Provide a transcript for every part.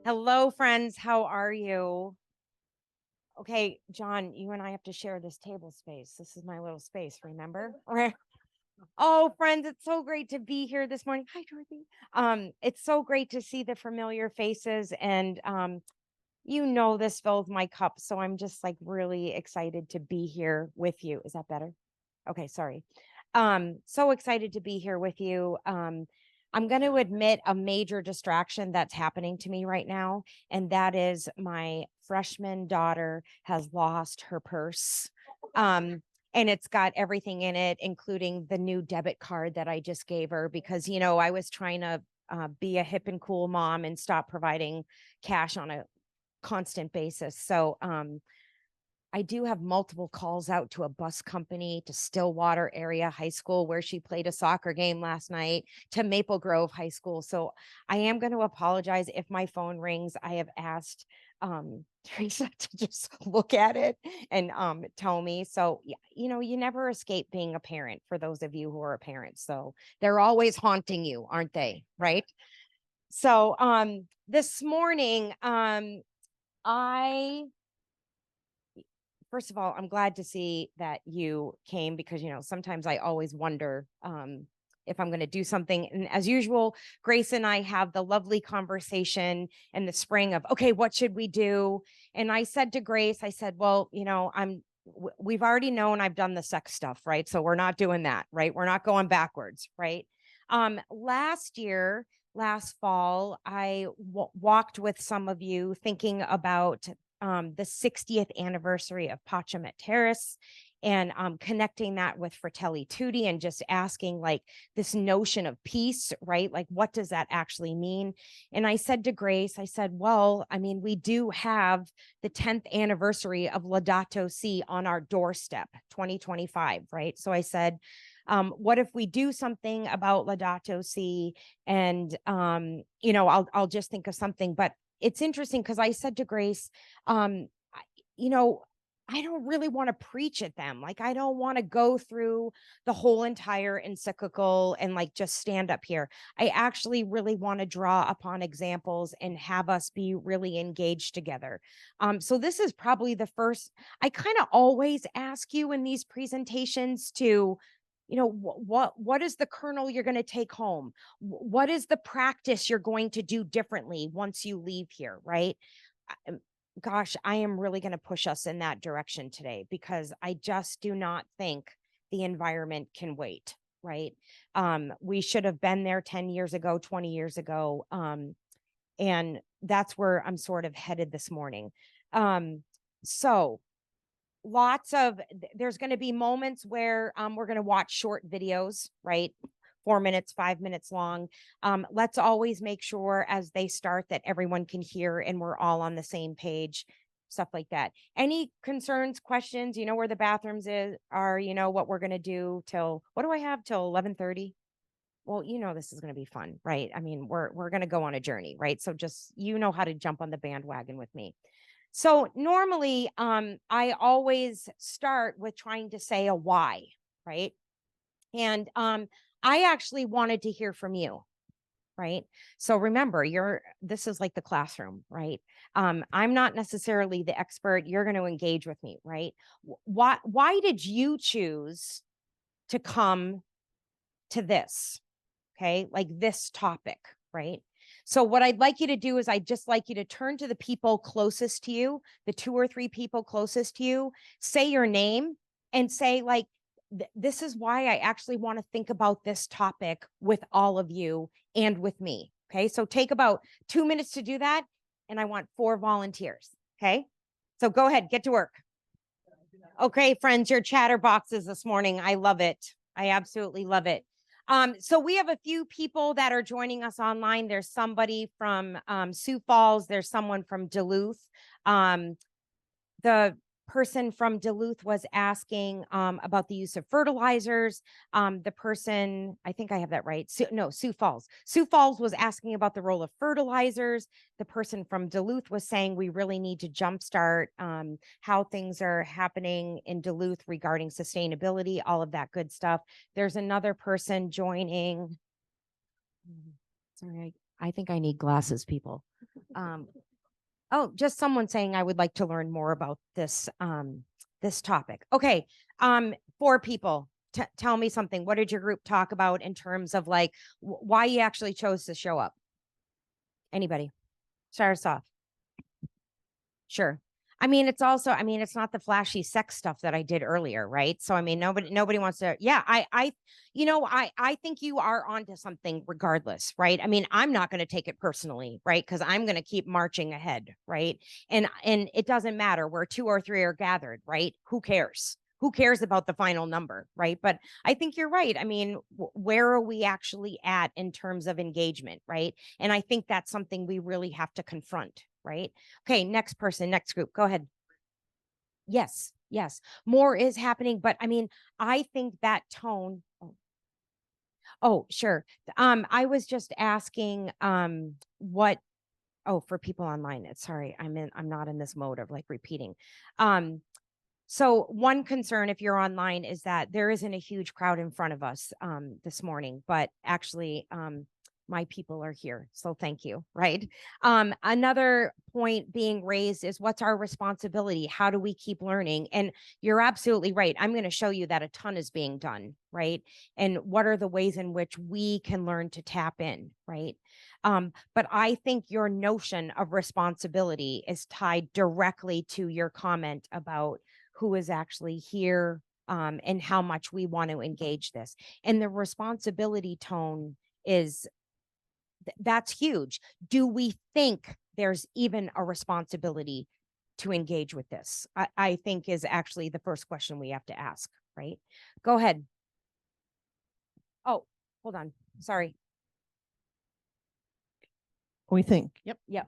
Hello, friends. How are you? Okay, John, you and I have to share this table space. This is my little space, remember? Oh, friends, it's so great to be here this morning. Hi, Dorothy. It's so great to see the familiar faces, and this fills my cup. So I'm just like really excited to be here with you. Is that better? Okay, sorry. So excited to be here with you. I'm going to admit a major distraction that's happening to me right now, and that is my freshman daughter has lost her purse. And it's got everything in it, including the new debit card that I just gave her because, I was trying to be a hip and cool mom and stop providing cash on a constant basis. So, I do have multiple calls out to a bus company, to Stillwater Area High School, where she played a soccer game last night, to Maple Grove High School. So I am going to apologize if my phone rings. I have asked Teresa to just look at it and tell me. So, you never escape being a parent for those of you who are parents. So they're always haunting you, aren't they? Right. So this morning, first of all, I'm glad to see that you came because, sometimes I always wonder if I'm going to do something. And as usual, Grace and I have the lovely conversation in the spring of, okay, what should we do? And I said to Grace, I said, well, we've already known I've done the sex stuff, right? So we're not doing that, right? We're not going backwards, right? Last fall, I walked with some of you thinking about the 60th anniversary of Pacem Terris and connecting that with Fratelli Tutti and just asking like this notion of peace, right? Like, what does that actually mean? And I said to Grace, I said, well, I mean, we do have the 10th anniversary of Laudato Si on our doorstep, 2025, right? So I said, what if we do something about Laudato Si? And, I'll just think of something, but it's interesting because I said to Grace, you know, I don't really want to preach at them. Like, I don't want to go through the whole entire encyclical and like just stand up here. I actually really want to draw upon examples and have us be really engaged together. So this is probably the first. I kind of always ask you in these presentations to, what is the kernel you're going to take home? What is the practice you're going to do differently once you leave here, right? Gosh, I am really going to push us in that direction today because I just do not think the environment can wait, right? We should have been there 10 years ago, 20 years ago. And that's where I'm sort of headed this morning. So there's going to be moments where we're going to watch short videos, right? 4 minutes, 5 minutes long. Let's always make sure as they start that everyone can hear and we're all on the same page, stuff like that. Any concerns, questions, where the bathrooms are, what we're going to do what do I have till 11:30? Well, this is going to be fun, right? I mean, we're going to go on a journey, right? So just, how to jump on the bandwagon with me. So normally, I always start with trying to say a why, right? And I actually wanted to hear from you, right? So remember, this is like the classroom, right? I'm not necessarily the expert. You're going to engage with me, right? Why did you choose to come to this? Okay, like this topic, right? So what I'd like you to do is I'd just like you to turn to the people closest to you, the 2 or 3 people closest to you, say your name and say like, this is why I actually want to think about this topic with all of you and with me. Okay, so take about 2 minutes to do that. And I want 4 volunteers. Okay, so go ahead, get to work. Okay, friends, your chatterboxes this morning. I love it. I absolutely love it. So we have a few people that are joining us online. There's somebody from Sioux Falls. There's someone from Duluth. The person from Duluth was asking about the use of fertilizers. The person, I think I have that right. Sioux Falls. Sioux Falls was asking about the role of fertilizers. The person from Duluth was saying we really need to jumpstart how things are happening in Duluth regarding sustainability, all of that good stuff. There's another person joining. Sorry, I think I need glasses, people. Oh, just someone saying I would like to learn more about this this topic. Okay. 4 people. Tell me something. What did your group talk about in terms of like why you actually chose to show up? Anybody? Start us off. Sure. I mean, it's also, I mean, it's not the flashy sex stuff that I did earlier, right? So, I mean, nobody wants to, yeah, I think you are onto something regardless, right? I mean, I'm not going to take it personally, right? Because I'm going to keep marching ahead, right? And it doesn't matter where 2 or 3 are gathered, right? Who cares? Who cares about the final number, right? But I think you're right. I mean, where are we actually at in terms of engagement, right? And I think that's something we really have to confront, right? Okay, next person, next group. Go ahead. Yes, yes. More is happening, but I mean, I think that tone. Oh, sure. I was just asking what for people online. It's sorry, I'm not in this mode of like repeating. So one concern if you're online is that there isn't a huge crowd in front of us this morning, but actually my people are here. So thank you, right? Another point being raised is what's our responsibility? How do we keep learning? And you're absolutely right. I'm going to show you that a ton is being done, right? And what are the ways in which we can learn to tap in, right? But I think your notion of responsibility is tied directly to your comment about who is actually here and how much we want to engage this. And the responsibility tone is that's huge. Do we think there's even a responsibility to engage with this? I think is actually the first question we have to ask, right? Go ahead. Oh, hold on. Sorry. We think. Yep. Yep.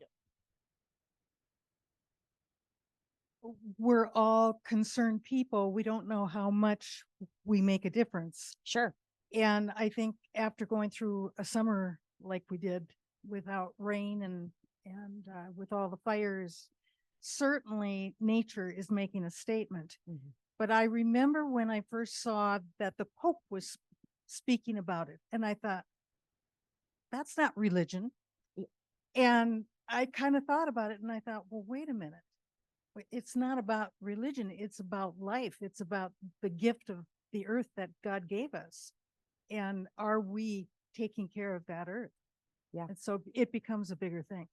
We're all concerned people. We don't know how much we make a difference. Sure. And I think after going through a summer like we did without rain and with all the fires, certainly nature is making a statement. Mm-hmm. But I remember when I first saw that the Pope was speaking about it, and I thought, that's not religion. And I kind of thought about it, and I thought, well, wait a minute. It's not about religion. It's about life. It's about the gift of the earth that God gave us. And are we taking care of that earth? Yeah. And so it becomes a bigger thing.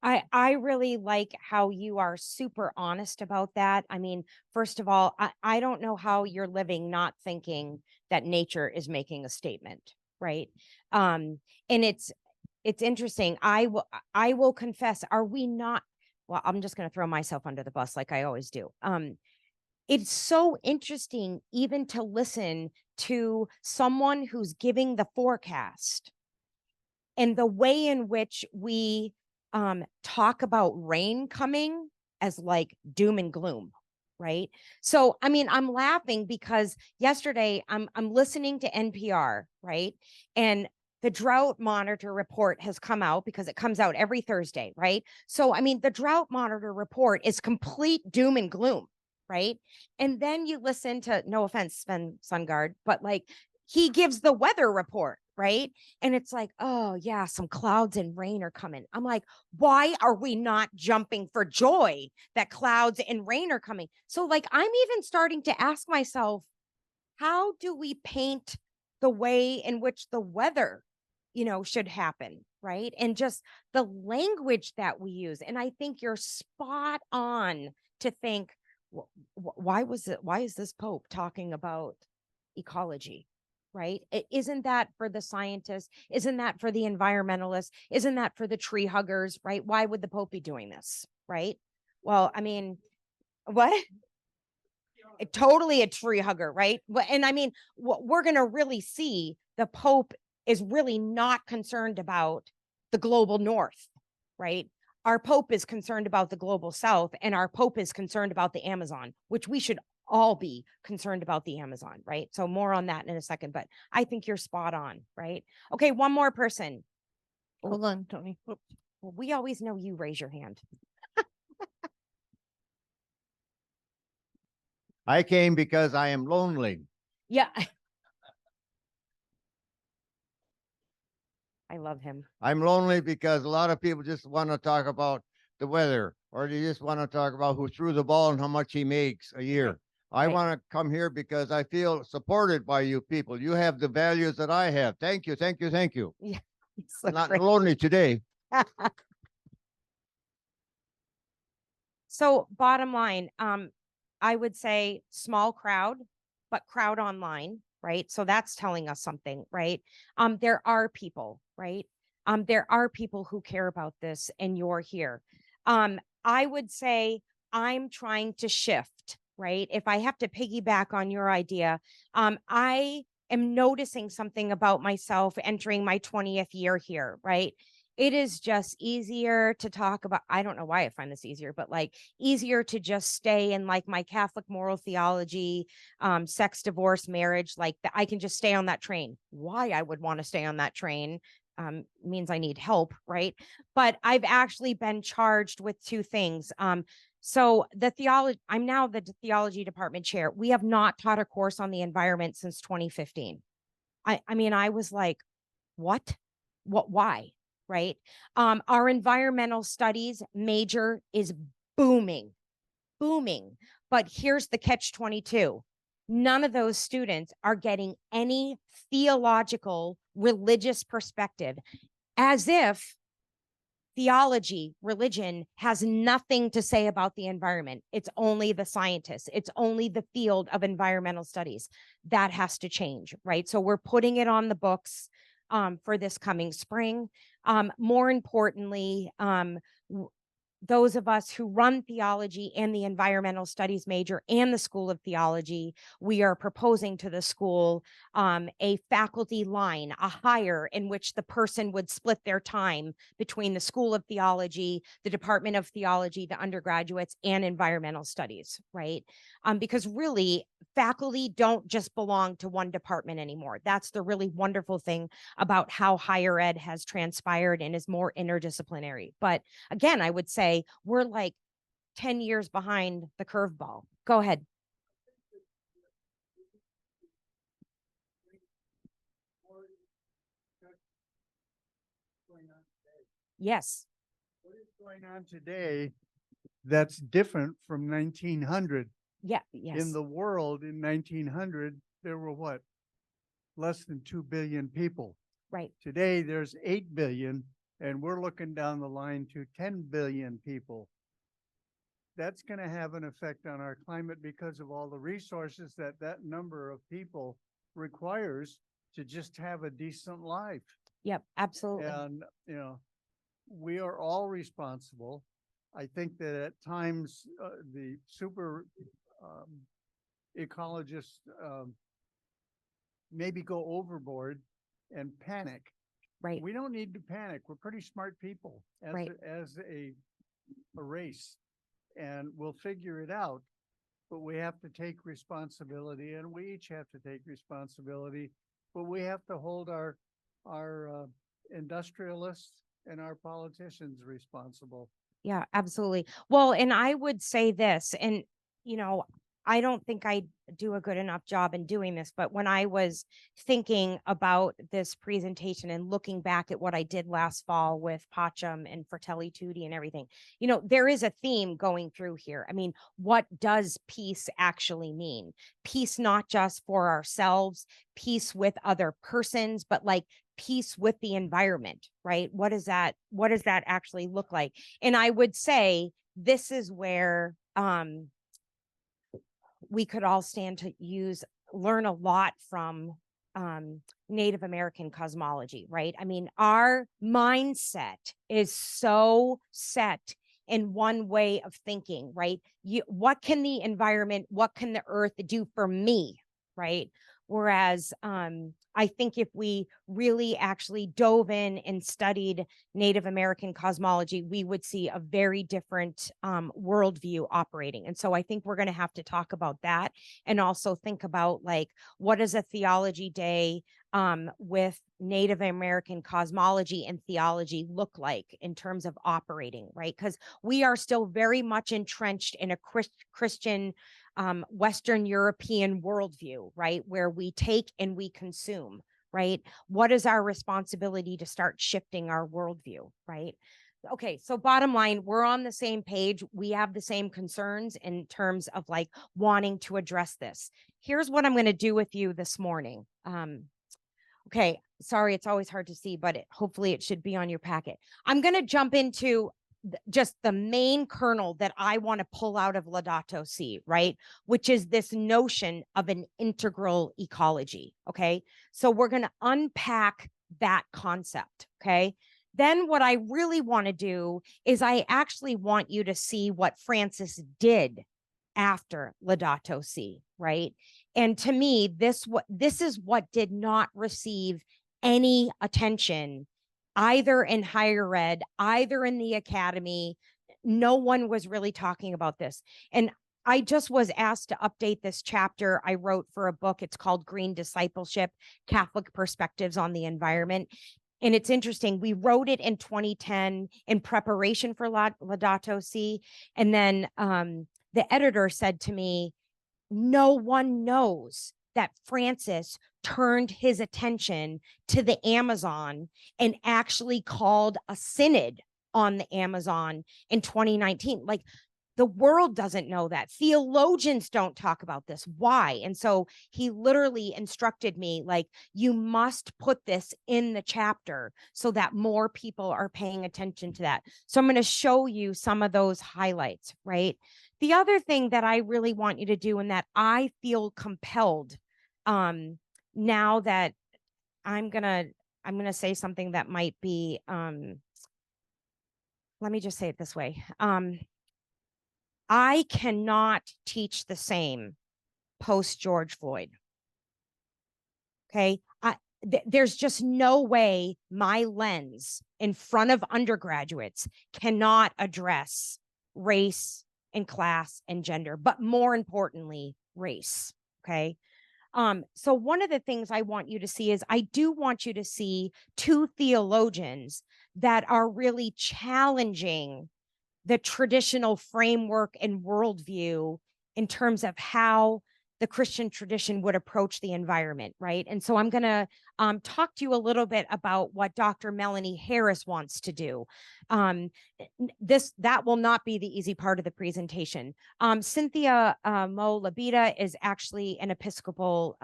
I really like how you are super honest about that. I mean, first of all, I don't know how you're living not thinking that nature is making a statement, right? And it's interesting. I will confess, are we not, well, I'm just going to throw myself under the bus like I always do. It's so interesting even to listen to someone who's giving the forecast and the way in which we talk about rain coming as like doom and gloom, right? So, I mean, I'm laughing because yesterday I'm listening to NPR, right? And the drought monitor report has come out because it comes out every Thursday, right? So, I mean, the drought monitor report is complete doom and gloom, right? And then you listen to, no offense, Sven Sundgaard, but like he gives the weather report, right? And it's like, oh, yeah, some clouds and rain are coming. I'm like, why are we not jumping for joy that clouds and rain are coming? So, like, I'm even starting to ask myself, how do we paint the way in which the weather, should happen, right? And just the language that we use. And I think you're spot on to think, why is this Pope talking about ecology? Right? Isn't that for the scientists? Isn't that for the environmentalists? Isn't that for the tree huggers? Right? Why would the Pope be doing this? Right? Well, I mean, what? Totally a tree hugger, right? And I mean, what we're going to really see, the Pope is really not concerned about the global north, right? Our Pope is concerned about the global south, and our Pope is concerned about the Amazon, which we should all be concerned about the Amazon, right? So more on that in a second, but I think you're spot on, right? Okay, one more person. Hold on, Tony. Well, we always know you raise your hand. I came because I am lonely. Yeah. I love him. I'm lonely because a lot of people just want to talk about the weather, or they just want to talk about who threw the ball and how much he makes a year. I Right. want to come here because I feel supported by you people. You have the values that I have. Thank you, thank you, thank you. Yeah. He's so Not great. lonely today. So bottom line, I would say small crowd, but crowd online, right? So that's telling us something, right? There are people, right? There are people who care about this, and you're here. I would say I'm trying to shift, right? If I have to piggyback on your idea, I am noticing something about myself entering my 20th year here, right? It is just easier to talk about. I don't know why I find this easier, but like easier to just stay in like my Catholic moral theology, sex, divorce, marriage, like I can just stay on that train. Why I would want to stay on that train means I need help, right? But I've actually been charged with two things. So the theology, I'm now the theology department chair. We have not taught a course on the environment since 2015. I mean, I was like, what? Why? Right? Our environmental studies major is booming, booming. But here's the catch 22. None of those students are getting any theological, religious perspective, as if theology, religion has nothing to say about the environment. It's only the scientists, it's only the field of environmental studies. That has to change, right? So we're putting it on the books for this coming spring. More importantly, those of us who run theology and the environmental studies major and the School of Theology, we are proposing to the school a faculty line, a hire in which the person would split their time between the School of Theology, the Department of Theology, the undergraduates, and environmental studies, right? Because really, faculty don't just belong to one department anymore. That's the really wonderful thing about how higher ed has transpired and is more interdisciplinary. But again, I would say we're like 10 years behind the curveball. Go ahead. Yes. What is going on today that's different from 1900? Yeah. Yes. In the world in 1900, there were what? Less than 2 billion people. Right. Today, there's 8 billion, and we're looking down the line to 10 billion people. That's going to have an effect on our climate because of all the resources that that number of people requires to just have a decent life. Yep. Absolutely. And, you know, we are all responsible. I think that at times the super ecologists maybe go overboard and panic. Right. We don't need to panic. We're pretty smart people as, Right. as a race, and we'll figure it out. But we have to take responsibility, and we each have to take responsibility. But we have to hold our industrialists and our politicians responsible. Yeah, absolutely. Well, and I would say this, and you know, I don't think I do a good enough job in doing this, but when I was thinking about this presentation and looking back at what I did last fall with Pacham and Fratelli Tutti and everything, you know, there is a theme going through here. I mean, what does peace actually mean? Peace not just for ourselves, peace with other persons, but like peace with the environment, right? What does that actually look like? And I would say this is where we could all stand to learn a lot from Native American cosmology, right? I mean, our mindset is so set in one way of thinking, right? What can the environment, what can the earth do for me, right? Whereas I think if we really actually dove in and studied Native American cosmology, we would see a very different worldview operating. And so I think we're going to have to talk about that and also think about like, what does a theology day with Native American cosmology and theology look like in terms of operating, right? Because we are still very much entrenched in a Christian Western European worldview, right? Where we take and we consume, right? What is our responsibility to start shifting our worldview, right? Okay, so bottom line, we're on the same page. We have the same concerns in terms of like wanting to address this. Here's what I'm going to do with you this morning. Okay, sorry, it's always hard to see, but hopefully it should be on your packet. I'm going to jump into just the main kernel that I want to pull out of Laudato Si, right? Which is this notion of an integral ecology. Okay, so we're going to unpack that concept. Okay. Then what I really want to do is I actually want you to see what Francis did after Laudato Si, right? And to me, this is what did not receive any attention either in higher ed, either in the academy. No one was really talking about this. And I just was asked to update this chapter I wrote for a book. It's called Green Discipleship, Catholic Perspectives on the Environment. And it's interesting. We wrote it in 2010 in preparation for Laudato Si. And then the editor said to me, no one knows that Francis turned his attention to the Amazon and actually called a synod on the Amazon in 2019. Like, the world doesn't know that. Theologians don't talk about this. Why? And so he literally instructed me, like, you must put this in the chapter so that more people are paying attention to that. So I'm going to show you some of those highlights, right? The other thing that I really want you to do, and that I feel compelled, now that I'm gonna say something that might be, let me just say it this way. I cannot teach the same post George Floyd. Okay. There's just no way my lens in front of undergraduates cannot address race and class and gender, but more importantly, race. Okay. So one of the things I want you to see is I do want you to see two theologians that are really challenging the traditional framework and worldview in terms of how the Christian tradition would approach the environment, right? And so I'm going to talk to you a little bit about what Dr. Melanie Harris wants to do. That will not be the easy part of the presentation. Cynthia Mo Labita is actually an Episcopal.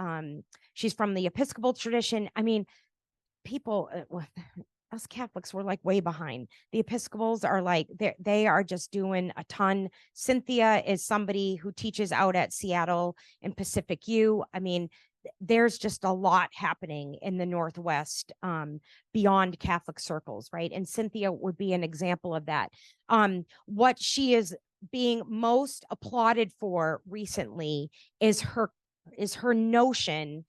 She's from the Episcopal tradition. I mean, people. Us Catholics were like way behind. The Episcopals are like, they are just doing a ton. Cynthia is somebody who teaches out at Seattle and Pacific U. I mean, there's just a lot happening in the Northwest beyond Catholic circles, right? And Cynthia would be an example of that. What she is being most applauded for recently is her notion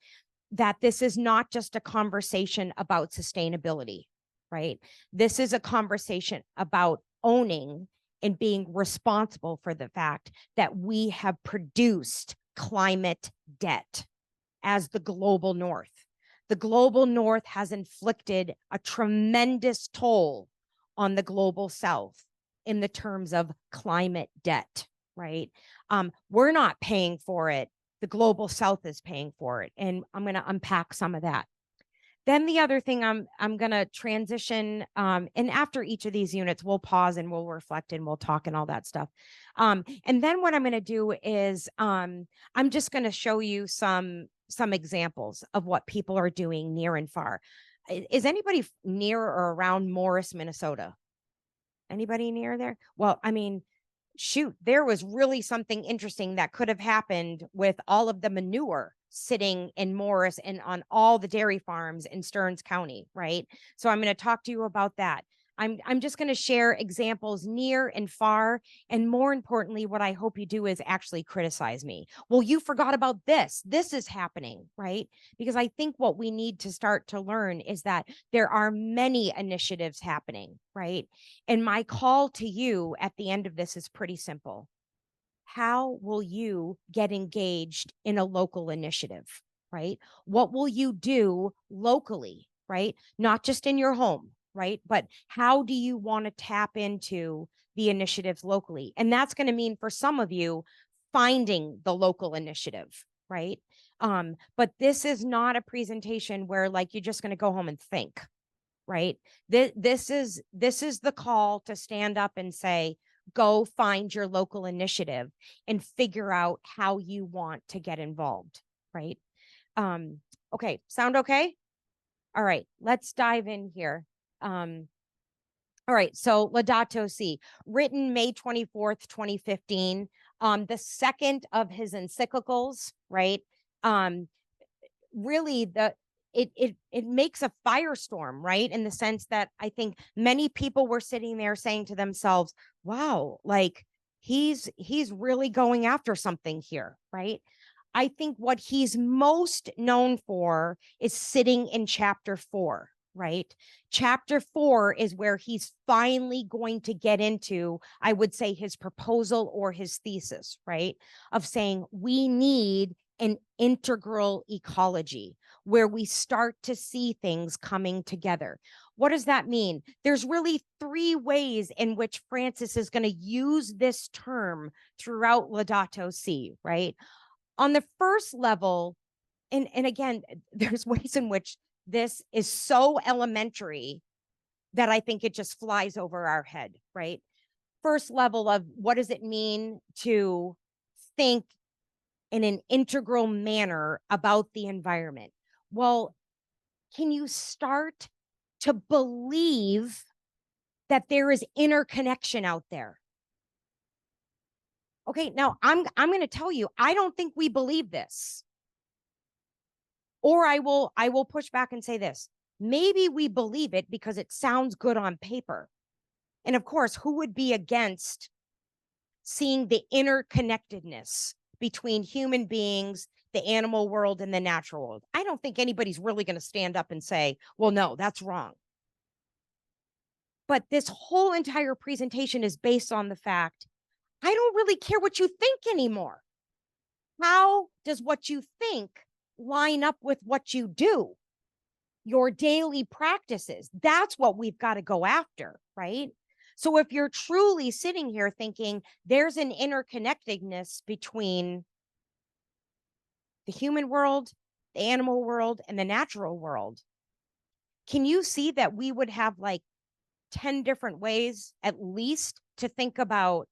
that this is not just a conversation about sustainability, right? This is a conversation about owning and being responsible for the fact that we have produced climate debt as the global North. The global North has inflicted a tremendous toll on the global South in the terms of climate debt, right? We're not paying for it. The global South is paying for it. And I'm going to unpack some of that. Then the other thing I'm going to transition, and after each of these units, we'll pause and we'll reflect and we'll talk and all that stuff. And then what I'm going to do is I'm just going to show you some examples of what people are doing near and far. Is anybody near or around Morris, Minnesota? Anybody near there? Well, I mean, shoot, there was really something interesting that could have happened with all of the manure sitting in Morris and on all the dairy farms in Stearns County, right? So I'm going to talk to you about that. I'm just going to share examples near and far. And more importantly, what I hope you do is actually criticize me. Well, you forgot about this. This is happening, right? Because I think what we need to start to learn is that there are many initiatives happening, right? And my call to you at the end of this is pretty simple. How will you get engaged in a local initiative, right? What will you do locally, right? Not just in your home, right? But how do you want to tap into the initiatives locally? And that's going to mean for some of you finding the local initiative, right? But this is not a presentation where like you're just going to go home and think, right? This is the call to stand up and say, go find your local initiative and figure out how you want to get involved, right? Okay, sound okay? All right, let's dive in here. All right, so Laudato Si, written May 24th, 2015, the second of his encyclicals, right? Really it makes a firestorm, right? In the sense that I think many people were sitting there saying to themselves, wow, like he's really going after something here, right? I think what he's most known for is sitting in chapter 4, right? Chapter 4 is where he's finally going to get into, I would say, his proposal or his thesis, right? Of saying we need an integral ecology where we start to see things coming together. What does that mean? There's really 3 ways in which Francis is going to use this term throughout Laudato Si, right? On the first level, and again, there's ways in which this is so elementary that I think it just flies over our head, right? First level of what does it mean to think in an integral manner about the environment? Well, can you start to believe that there is interconnection out there? Okay, now I'm going to tell you, I don't think we believe this. Or I will push back and say this. Maybe we believe it because it sounds good on paper. And of course, who would be against seeing the interconnectedness between human beings, the animal world, and the natural world? I don't think anybody's really going to stand up and say, well, no, that's wrong. But this whole entire presentation is based on the fact, I don't really care what you think anymore. How does what you think line up with what you do? Your daily practices. That's what we've got to go after, right? So if you're truly sitting here thinking there's an interconnectedness between the human world, the animal world, and the natural world, can you see that we would have like 10 different ways at least to think about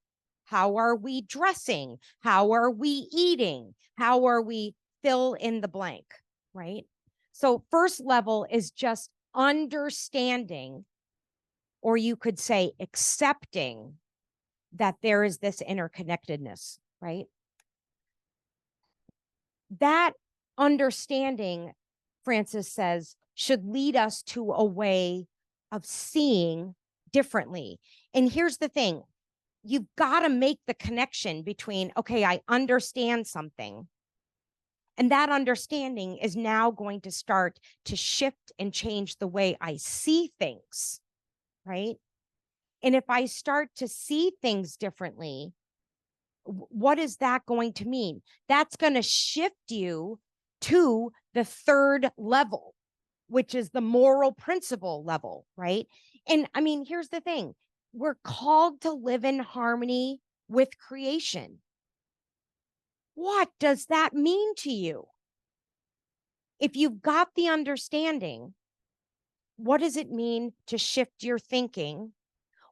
how are we dressing? How are we eating? How are we fill in the blank, right? So first level is just understanding, or you could say accepting that there is this interconnectedness, right? That understanding, Francis says, should lead us to a way of seeing differently. And here's the thing. You've got to make the connection between, okay, I understand something. And that understanding is now going to start to shift and change the way I see things, right? And if I start to see things differently, what is that going to mean? That's going to shift you to the third level, which is the moral principle level, right? And I mean, here's the thing. We're called to live in harmony with creation. What does that mean to you? If you've got the understanding, what does it mean to shift your thinking?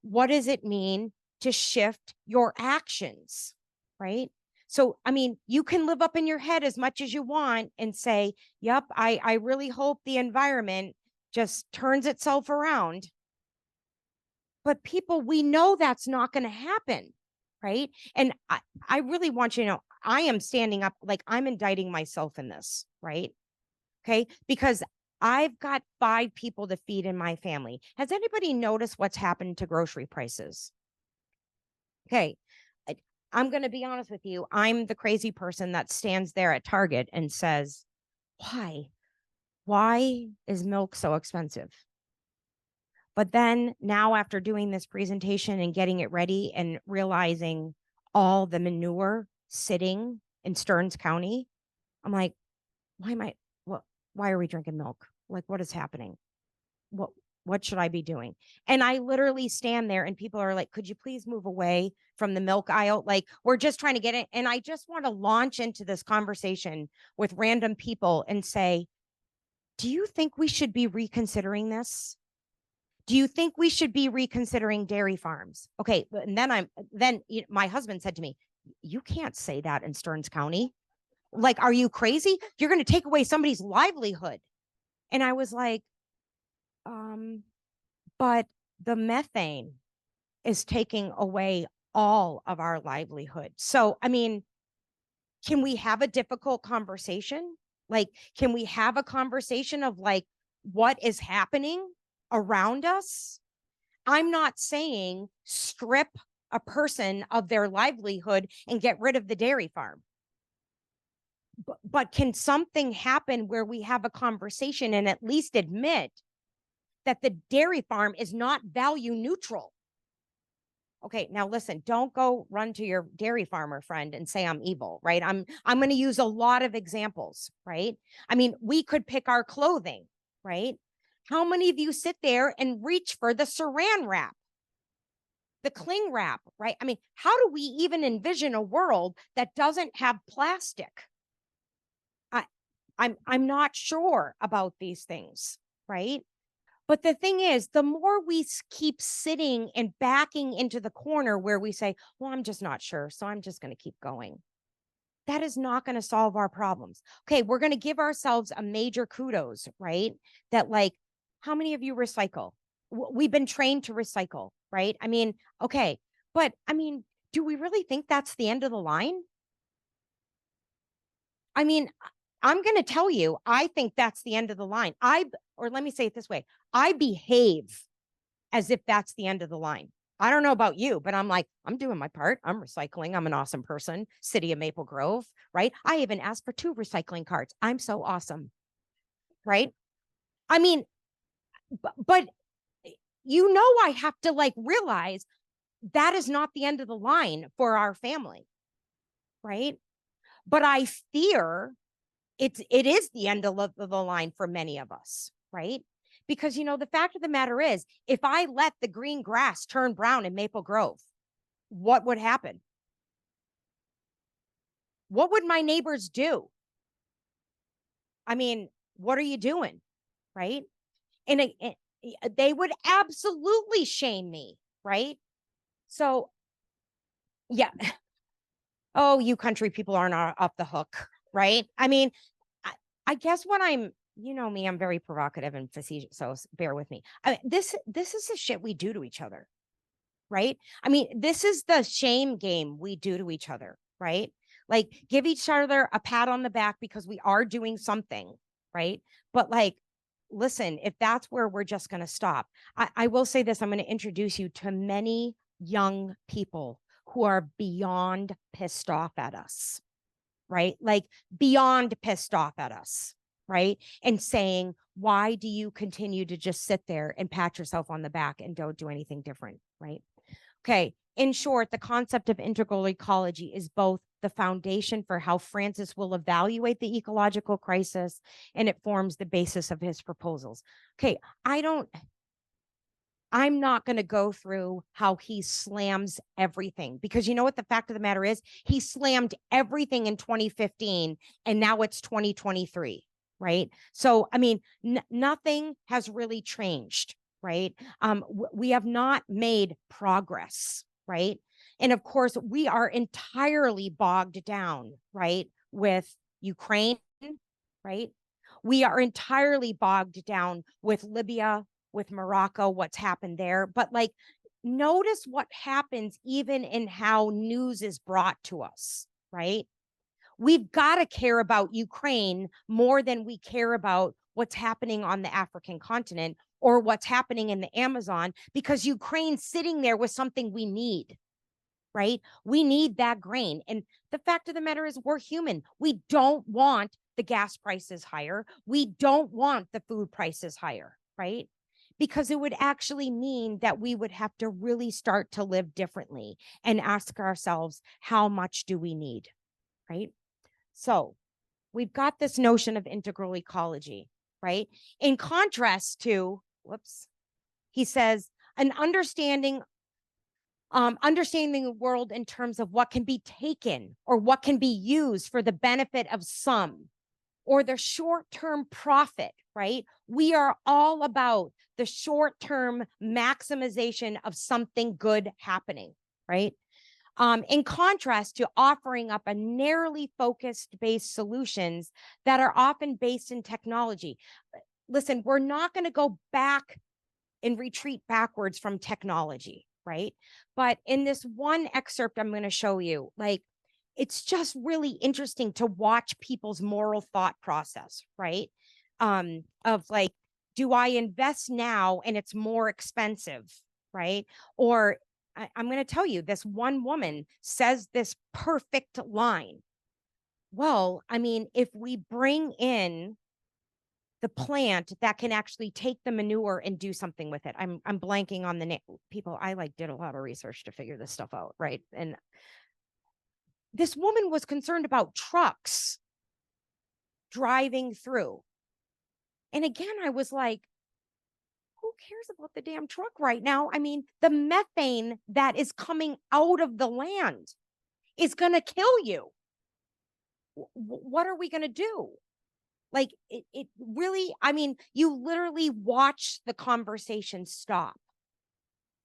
What does it mean to shift your actions, right? So, I mean, you can live up in your head as much as you want and say, yep, I really hope the environment just turns itself around. But people, we know that's not going to happen, right? And I really want you to know, I am standing up, like I'm indicting myself in this, right? Okay, because I've got 5 people to feed in my family. Has anybody noticed what's happened to grocery prices? Okay, I'm going to be honest with you. I'm the crazy person that stands there at Target and says, why? Why is milk so expensive? But then now after doing this presentation and getting it ready and realizing all the manure sitting in Stearns County, I'm like, why are we drinking milk? Like, what is happening? what should I be doing? And I literally stand there and people are like, could you please move away from the milk aisle? Like, we're just trying to get it. And I just want to launch into this conversation with random people and say, do you think we should be reconsidering this? Do you think we should be reconsidering dairy farms? Okay. And then my husband said to me, you can't say that in Stearns County. Like, are you crazy? You're going to take away somebody's livelihood. And I was like, but the methane is taking away all of our livelihood. So, I mean, can we have a difficult conversation? Like, can we have a conversation of like, what is happening around us? I'm not saying strip a person of their livelihood and get rid of the dairy farm. But can something happen where we have a conversation and at least admit that the dairy farm is not value neutral? Okay, now listen, don't go run to your dairy farmer friend and say I'm evil, right? I'm going to use a lot of examples, right? I mean, we could pick our clothing, right? How many of you sit there and reach for the saran wrap, the cling wrap, right? I mean, how do we even envision a world that doesn't have plastic? I'm not sure about these things, right? But the thing is, the more we keep sitting and backing into the corner where we say, well, I'm just not sure, so I'm just going to keep going. That is not going to solve our problems. Okay, we're going to give ourselves a major kudos, right? That like, how many of you recycle? We've been trained to recycle, right? I mean, okay, but I mean, do we really think that's the end of the line? I mean, I'm going to tell you, I think that's the end of the line. Or let me say it this way. I behave as if that's the end of the line. I don't know about you, but I'm like, I'm doing my part. I'm recycling. I'm an awesome person. City of Maple Grove, right? I even asked for 2 recycling carts. I'm so awesome, right? I mean, but you know, I have to like realize that is not the end of the line for our family, right? But I fear it is the end of the line for many of us, right? Because, you know, the fact of the matter is, if I let the green grass turn brown in Maple Grove, what would happen? What would my neighbors do? I mean, what are you doing? Right? And they would absolutely shame me, right? So, yeah. Oh, you country people aren't off the hook, right? I mean, I guess what you know me, I'm very provocative and facetious, so bear with me. I mean, this is the shit we do to each other, right? I mean, this is the shame game we do to each other, right? Like, give each other a pat on the back because we are doing something, right? But like, listen, if that's where we're just going to stop, I will say this, I'm going to introduce you to many young people who are beyond pissed off at us, right? Like beyond pissed off at us, right? And saying, why do you continue to just sit there and pat yourself on the back and don't do anything different, right? Okay. In short, the concept of integral ecology is both the foundation for how Francis will evaluate the ecological crisis, and it forms the basis of his proposals. Okay. I'm not going to go through how he slams everything, because you know what the fact of the matter is? He slammed everything in 2015 and now it's 2023, right? So, I mean, nothing has really changed, right? We have not made progress, right? And of course, we are entirely bogged down, right, with Ukraine, right? We are entirely bogged down with Libya, with Morocco, what's happened there. But like, notice what happens even in how news is brought to us, right? We've got to care about Ukraine more than we care about what's happening on the African continent or what's happening in the Amazon, because Ukraine's sitting there with something we need, right? We need that grain. And the fact of the matter is, we're human. We don't want the gas prices higher. We don't want the food prices higher, right? Because it would actually mean that we would have to really start to live differently and ask ourselves, how much do we need, right? So we've got this notion of integral ecology, right? In contrast to, whoops, He says, understanding the world in terms of what can be taken or what can be used for the benefit of some, or the short-term profit, right? We are all about the short-term maximization of something good happening, right? In contrast to offering up a narrowly focused based solutions that are often based in technology. Listen, we're not going to go back and retreat backwards from technology, right? But in this one excerpt I'm going to show you, like, it's just really interesting to watch people's moral thought process, right? Of like, do I invest now and it's more expensive, right? Or I'm going to tell you, this one woman says this perfect line. Well, I mean, if we bring in the plant that can actually take the manure and do something with it. I'm blanking on the name. People, I like did a lot of research to figure this stuff out, right? And this woman was concerned about trucks driving through. And again, I was like, who cares about the damn truck right now? I mean, the methane that is coming out of the land is going to kill you. What are we going to do? Like, it really, I mean, you literally watch the conversation stop.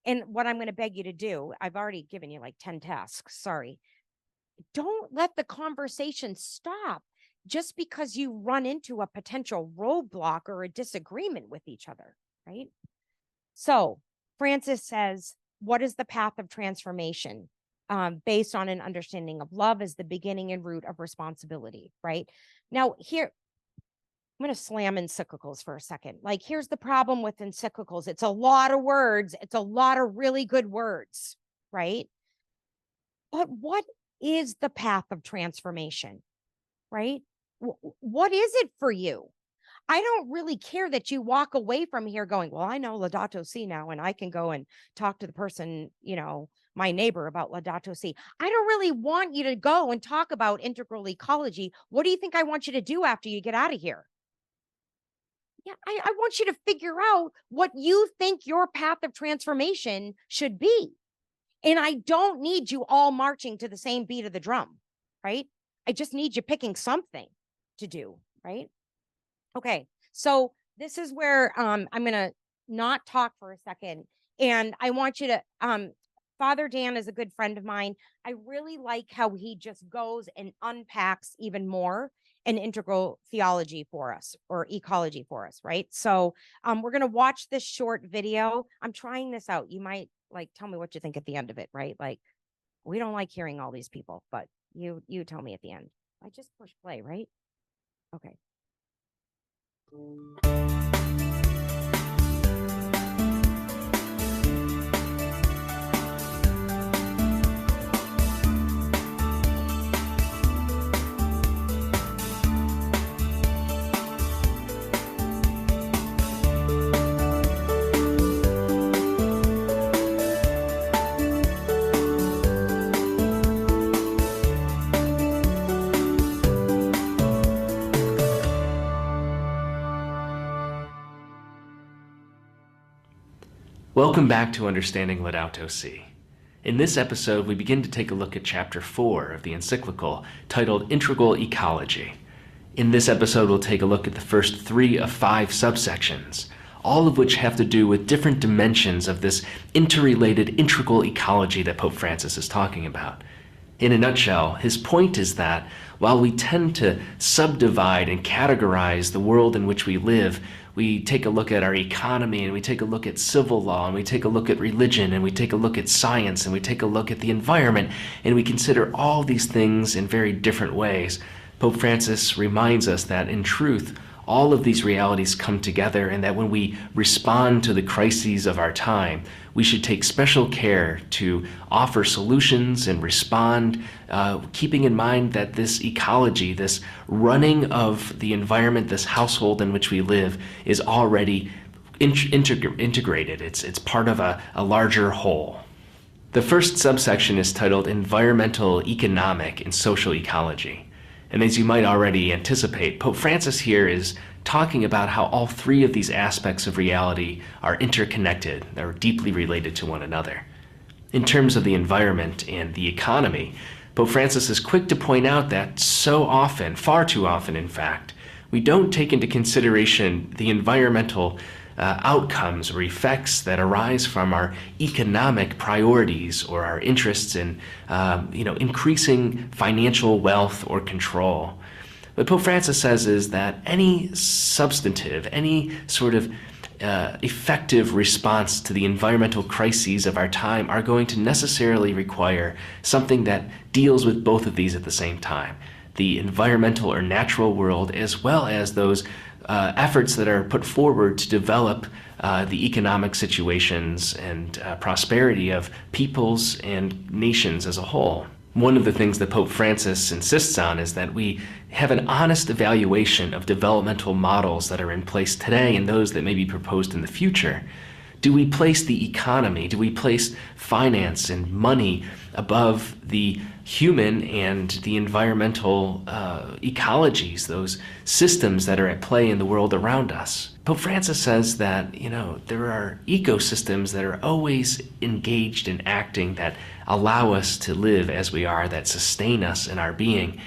And what I'm going to beg you to do, I've already given you like 10 tasks. Sorry. Don't let the conversation stop just because you run into a potential roadblock or a disagreement with each other, right? So Francis says, what is the path of transformation? Based on an understanding of love as the beginning and root of responsibility, right? Now, here, I'm going to slam encyclicals for a second. Like, here's the problem with encyclicals. It's a lot of words. It's a lot of really good words, right? But what is the path of transformation, right? What is it for you? I don't really care that you walk away from here going, well, I know Laudato Si now, and I can go and talk to the person, you know, my neighbor about Laudato Si. I don't really want you to go and talk about integral ecology. What do you think I want you to do after you get out of here? Yeah, I want you to figure out what you think your path of transformation should be. And I don't need you all marching to the same beat of the drum, right? I just need you picking something to do, right? Okay, so this is where I'm going to not talk for a second. And I want you to, Father Dan is a good friend of mine. I really like how he just goes and unpacks even more an integral theology for us, or ecology for us, right? So we're going to watch this short video. I'm trying this out. You might like tell me what you think at the end of it, right? Like, we don't like hearing all these people, but you tell me at the end. I just push play, right? Okay. Welcome back to Understanding Laudato Si. In this episode, we begin to take a look at Chapter 4 of the encyclical, titled Integral Ecology. In this episode, we'll take a look at the first 3 of 5 subsections, all of which have to do with different dimensions of this interrelated integral ecology that Pope Francis is talking about. In a nutshell, his point is that while we tend to subdivide and categorize the world in which we live, we take a look at our economy, and we take a look at civil law, and we take a look at religion, and we take a look at science, and we take a look at the environment, and we consider all these things in very different ways. Pope Francis reminds us that in truth, all of these realities come together, and that when we respond to the crises of our time, we should take special care to offer solutions and respond, keeping in mind that this ecology, this running of the environment, this household in which we live, is already integrated. It's part of a larger whole. The first subsection is titled Environmental, Economic, and Social Ecology. And as you might already anticipate, Pope Francis here is talking about how all three of these aspects of reality are interconnected, they're deeply related to one another. In terms of the environment and the economy, Pope Francis is quick to point out that so often, far too often in fact, we don't take into consideration the environmental outcomes or effects that arise from our economic priorities or our interests in increasing financial wealth or control. What Pope Francis says is that any substantive, any sort of effective response to the environmental crises of our time are going to necessarily require something that deals with both of these at the same time. The environmental or natural world, as well as those efforts that are put forward to develop the economic situations and prosperity of peoples and nations as a whole. One of the things that Pope Francis insists on is that we have an honest evaluation of developmental models that are in place today and those that may be proposed in the future. Do we place the economy, do we place finance and money above the human and the environmental ecologies, those systems that are at play in the world around us? Pope Francis says that, there are ecosystems that are always engaged in acting that allow us to live as we are, that sustain us in our being.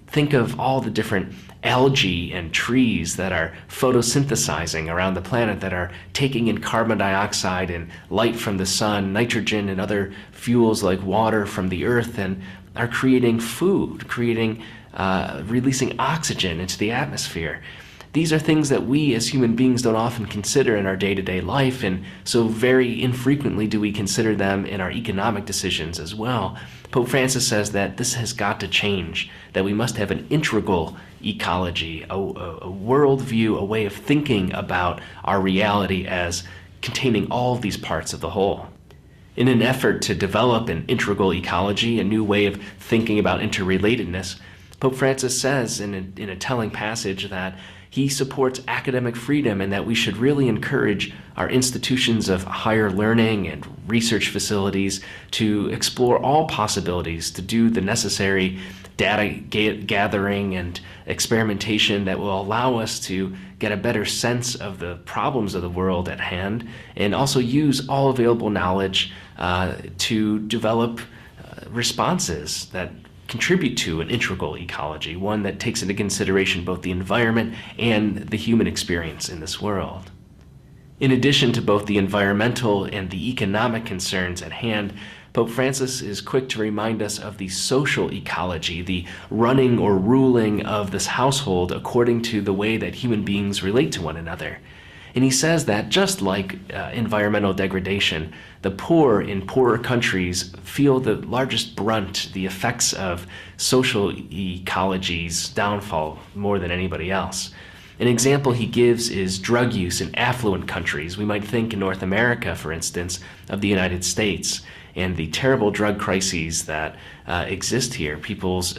Think of all the different algae and trees that are photosynthesizing around the planet, that are taking in carbon dioxide and light from the sun, nitrogen and other fuels like water from the earth, and are creating food, releasing oxygen into the atmosphere. These are things that we as human beings don't often consider in our day-to-day life, and so very infrequently do we consider them in our economic decisions as well. Pope Francis says that this has got to change, that we must have an integral ecology, a worldview, a way of thinking about our reality as containing all of these parts of the whole. In an effort to develop an integral ecology, a new way of thinking about interrelatedness, Pope Francis says in a telling passage that he supports academic freedom and that we should really encourage our institutions of higher learning and research facilities to explore all possibilities, to do the necessary data gathering and experimentation that will allow us to get a better sense of the problems of the world at hand, and also use all available knowledge to develop responses that contribute to an integral ecology, one that takes into consideration both the environment and the human experience in this world. In addition to both the environmental and the economic concerns at hand, Pope Francis is quick to remind us of the social ecology, the running or ruling of this household according to the way that human beings relate to one another. And he says that just like environmental degradation, the poor in poorer countries feel the largest brunt, the effects of social ecology's downfall more than anybody else. An example he gives is drug use in affluent countries. We might think in North America, for instance, of the United States and the terrible drug crises that exist here. People's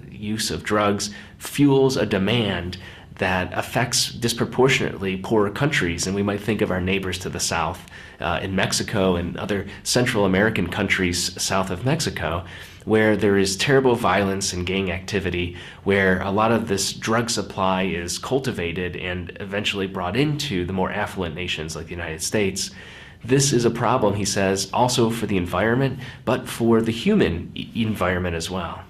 use of drugs fuels a demand that affects disproportionately poorer countries. And we might think of our neighbors to the south in Mexico and other Central American countries south of Mexico, where there is terrible violence and gang activity, where a lot of this drug supply is cultivated and eventually brought into the more affluent nations like the United States. This is a problem, he says, also for the environment, but for the human environment as well.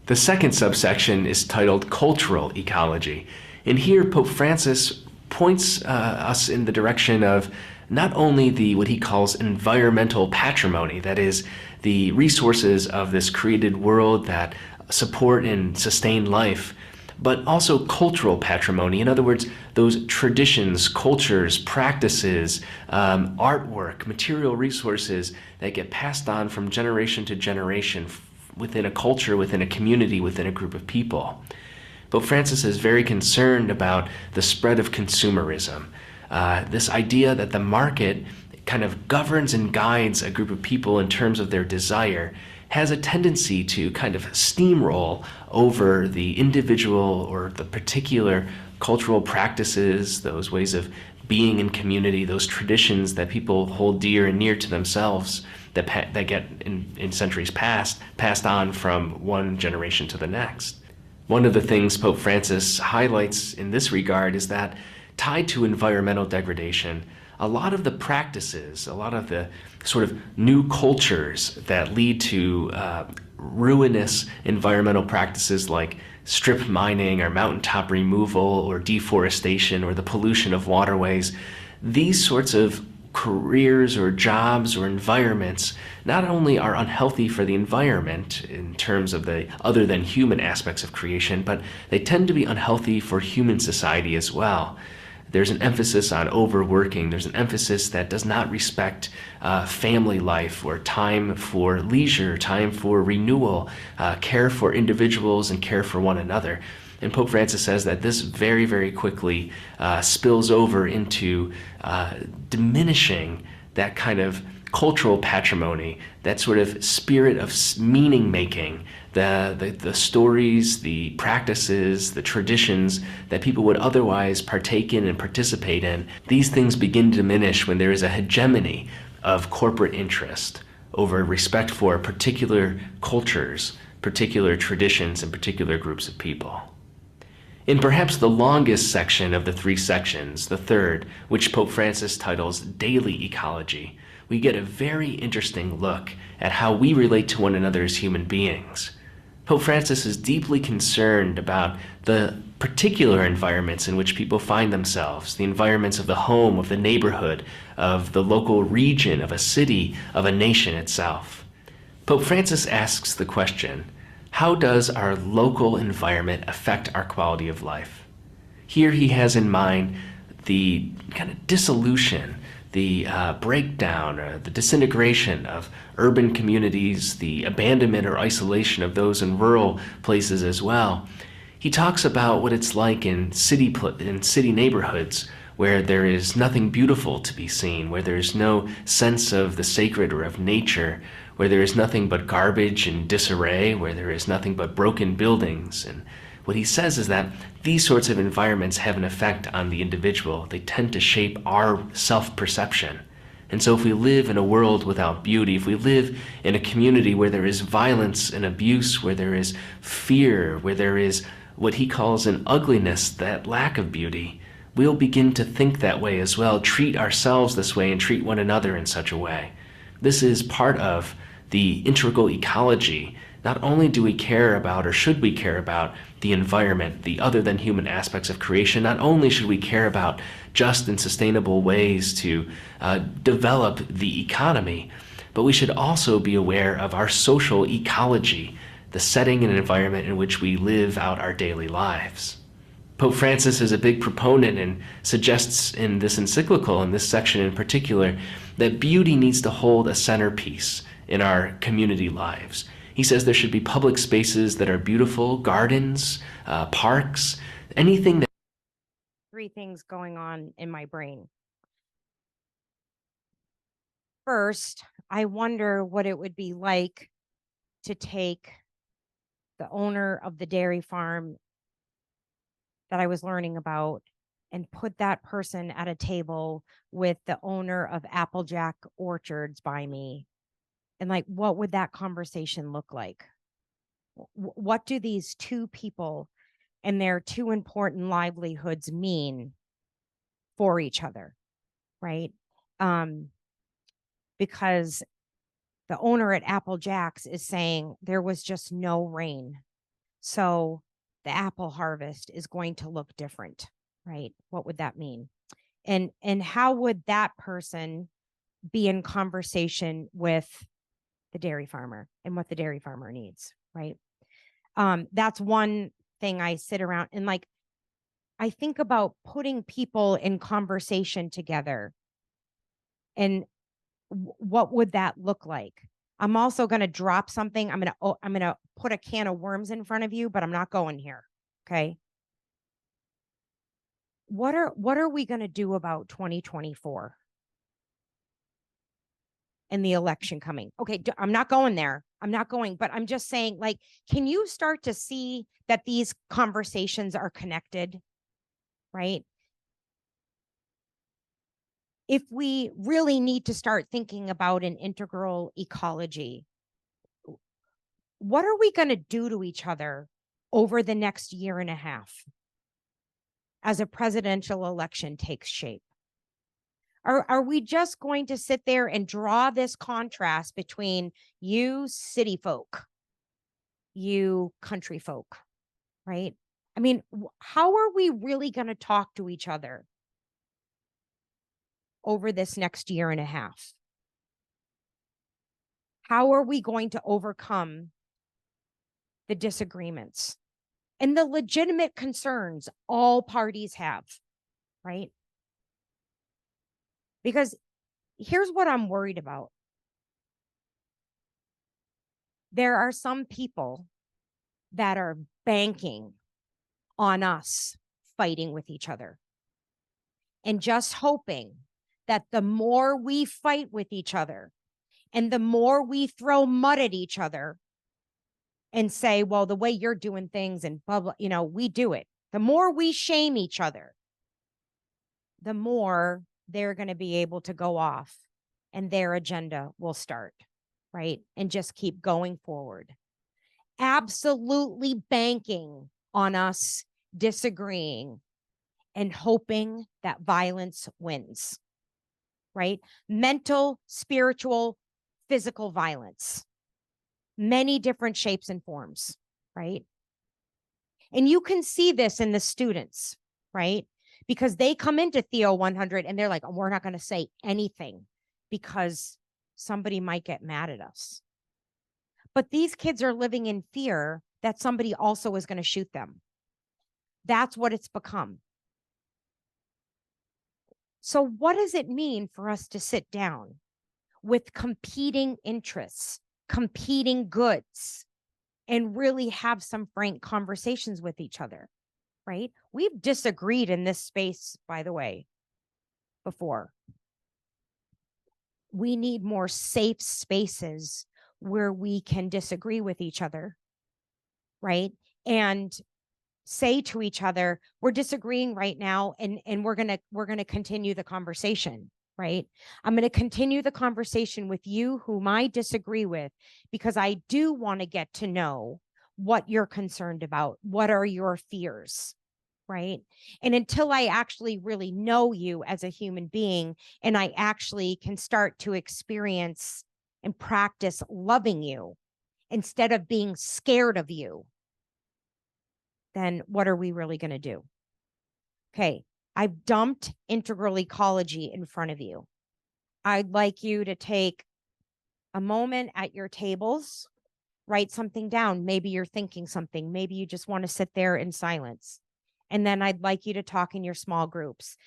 The second subsection is titled Cultural Ecology. And here Pope Francis points us in the direction of not only what he calls environmental patrimony, that is, the resources of this created world that support and sustain life, but also cultural patrimony. In other words, those traditions, cultures, practices, artwork, material resources that get passed on from generation to generation within a culture, within a community, within a group of people. Pope Francis is very concerned about the spread of consumerism, this idea that the market kind of governs and guides a group of people in terms of their desire, has a tendency to kind of steamroll over the individual or the particular cultural practices, those ways of being in community, those traditions that people hold dear and near to themselves that get in centuries past, passed on from one generation to the next. One of the things Pope Francis highlights in this regard is that tied to environmental degradation, a lot of the practices, a lot of the sort of new cultures that lead to ruinous environmental practices like strip mining or mountaintop removal or deforestation or the pollution of waterways, these sorts of careers or jobs or environments not only are unhealthy for the environment in terms of the other than human aspects of creation, but they tend to be unhealthy for human society as well. There's an emphasis on overworking. There's an emphasis that does not respect family life or time for leisure, time for renewal, care for individuals and care for one another. And Pope Francis says that this very, very quickly spills over into diminishing that kind of cultural patrimony, that sort of spirit of meaning making, the stories, the practices, the traditions that people would otherwise partake in and participate in. These things begin to diminish when there is a hegemony of corporate interest over respect for particular cultures, particular traditions, and particular groups of people. In perhaps the longest section of the three sections, the third, which Pope Francis titles Daily Ecology, we get a very interesting look at how we relate to one another as human beings. Pope Francis is deeply concerned about the particular environments in which people find themselves, the environments of the home, of the neighborhood, of the local region, of a city, of a nation itself. Pope Francis asks the question, how does our local environment affect our quality of life? Here he has in mind the kind of dissolution, the breakdown, or the disintegration of urban communities, the abandonment or isolation of those in rural places as well. He talks about what it's like in city neighborhoods where there is nothing beautiful to be seen, where there's no sense of the sacred or of nature, where there is nothing but garbage and disarray, where there is nothing but broken buildings. And what he says is that these sorts of environments have an effect on the individual. They tend to shape our self-perception. And so if we live in a world without beauty, if we live in a community where there is violence and abuse, where there is fear, where there is what he calls an ugliness, that lack of beauty, we'll begin to think that way as well, treat ourselves this way and treat one another in such a way. This is part of the integral ecology. Not only do we care about, or should we care about, the environment, the other than human aspects of creation, not only should we care about just and sustainable ways to develop the economy, but we should also be aware of our social ecology, the setting and environment in which we live out our daily lives. Pope Francis is a big proponent and suggests in this encyclical, in this section in particular, that beauty needs to hold a centerpiece in our community lives. He says there should be public spaces that are beautiful, gardens, parks, anything that... Three things going on in my brain. First, I wonder what it would be like to take the owner of the dairy farm that I was learning about and put that person at a table with the owner of Applejack Orchards by me. And like, what would that conversation look like? What do these two people and their two important livelihoods mean for each other, right? Because the owner at Applejack's is saying there was just no rain. So the apple harvest is going to look different, right? What would that mean? And how would that person be in conversation with the dairy farmer and what the dairy farmer needs, right? That's one thing I sit around and like, I think about putting people in conversation together and what would that look like? I'm also going to drop something. I'm going to put a can of worms in front of you, but I'm not going here. Okay. What are we going to do about 2024 and the election coming? Okay. I'm not going there. I'm not going, but I'm just saying, like, can you start to see that these conversations are connected? Right? If we really need to start thinking about an integral ecology, what are we going to do to each other over the next year and a half as a presidential election takes shape? Are we just going to sit there and draw this contrast between you city folk, you country folk, right? I mean, how are we really going to talk to each other over this next year and a half? How are we going to overcome the disagreements and the legitimate concerns all parties have, right? Because here's what I'm worried about. There are some people that are banking on us fighting with each other and just hoping that the more we fight with each other and the more we throw mud at each other and say, well, the way you're doing things and blah, blah, we do it. The more we shame each other, the more they're going to be able to go off and their agenda will start, right? And just keep going forward. Absolutely banking on us disagreeing and hoping that violence wins, right? Mental, spiritual, physical violence, many different shapes and forms, right? And you can see this in the students, right? Because they come into Theo 100 and they're like, oh, we're not going to say anything because somebody might get mad at us. But these kids are living in fear that somebody also is going to shoot them. That's what it's become. So what does it mean for us to sit down with competing interests, competing goods, and really have some frank conversations with each other, right? We've disagreed in this space, by the way, before. We need more safe spaces where we can disagree with each other, right? And say to each other, we're disagreeing right now, and we're gonna continue the conversation, right? I'm gonna continue the conversation with you whom I disagree with, because I do want to get to know what you're concerned about. What are your fears, right? And until I actually really know you as a human being, and I actually can start to experience and practice loving you instead of being scared of you, then what are we really going to do? Okay, I've dumped integral ecology in front of you. I'd like you to take a moment at your tables, write something down. Maybe you're thinking something. Maybe you just want to sit there in silence. And then I'd like you to talk in your small groups.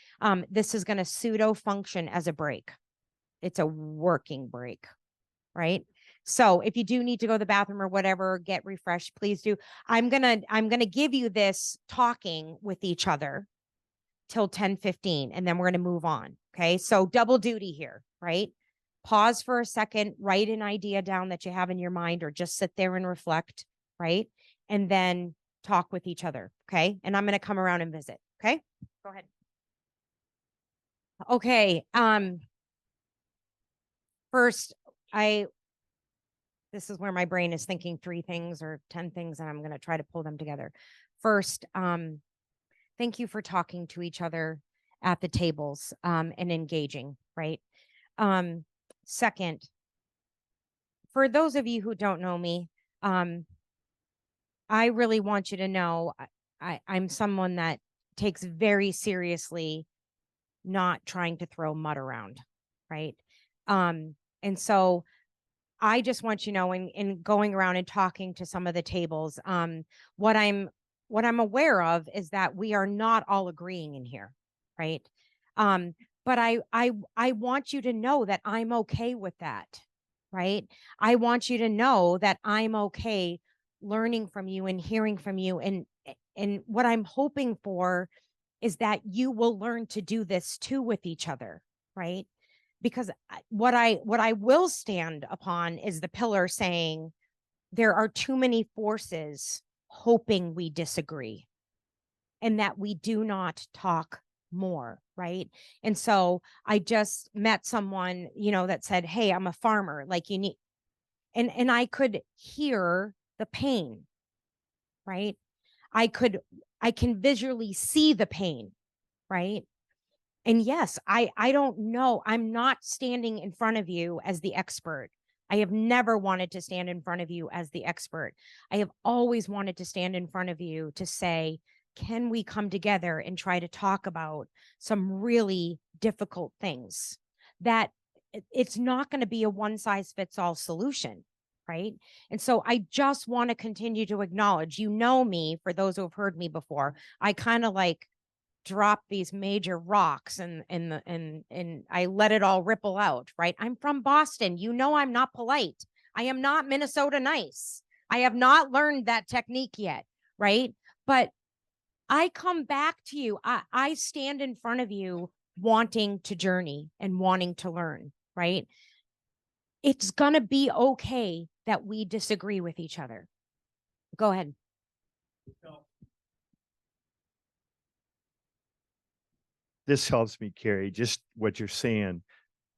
This is going to pseudo function as a break. It's a working break, right? So if you do need to go to the bathroom or whatever, get refreshed, please do. I'm gonna give you this talking with each other till 10:15, and then we're gonna move on. Okay, so double duty here, right? Pause for a second, write an idea down that you have in your mind, or just sit there and reflect, right? And then talk with each other. Okay, and I'm gonna come around and visit. Okay, go ahead. Okay, first, this is where my brain is thinking 3 things or 10 things, and I'm going to try to pull them together. First, thank you for talking to each other at the tables and engaging, right? Second, for those of you who don't know me, I really want you to know I'm someone that takes very seriously not trying to throw mud around, right? And so I just want you to know, in going around and talking to some of the tables, what I'm aware of is that we are not all agreeing in here, right? But I want you to know that I'm okay with that, right? I want you to know that I'm okay learning from you and hearing from you, and what I'm hoping for is that you will learn to do this too with each other, right? Because what I will stand upon is the pillar saying there are too many forces hoping we disagree and that we do not talk more, right? And so I just met someone, that said, hey, I'm a farmer, like you need, and I could hear the pain, right? I can visually see the pain, right? And yes, I don't know. I'm not standing in front of you as the expert. I have never wanted to stand in front of you as the expert. I have always wanted to stand in front of you to say, can we come together and try to talk about some really difficult things that it's not going to be a one size fits all solution, right? And so I just want to continue to acknowledge, you know me, for those who have heard me before, I kind of like drop these major rocks and I let it all ripple out, right? I'm from Boston. You know, I'm not polite. I am not Minnesota nice. I have not learned that technique yet, right? But I come back to you. I stand in front of you wanting to journey and wanting to learn, right? It's going to be okay that we disagree with each other. Go ahead. This helps me, Kari, just what you're saying,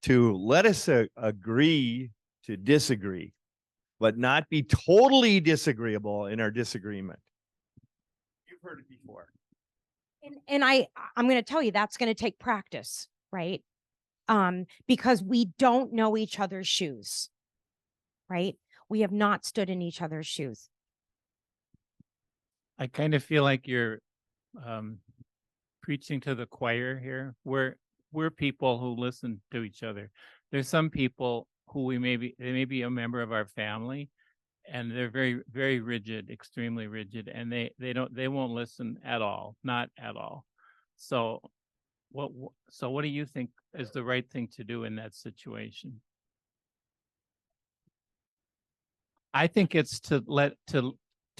to let us agree to disagree, but not be totally disagreeable in our disagreement. You've heard it before. And I'm going to tell you, that's going to take practice, right? Because we don't know each other's shoes, right? We have not stood in each other's shoes. I kind of feel like you're preaching to the choir here. We're people who listen to each other. There's some people who they may be a member of our family, and they're very, very rigid, extremely rigid, and they won't listen at all, not at all. So what do you think is the right thing to do in that situation? I think it's to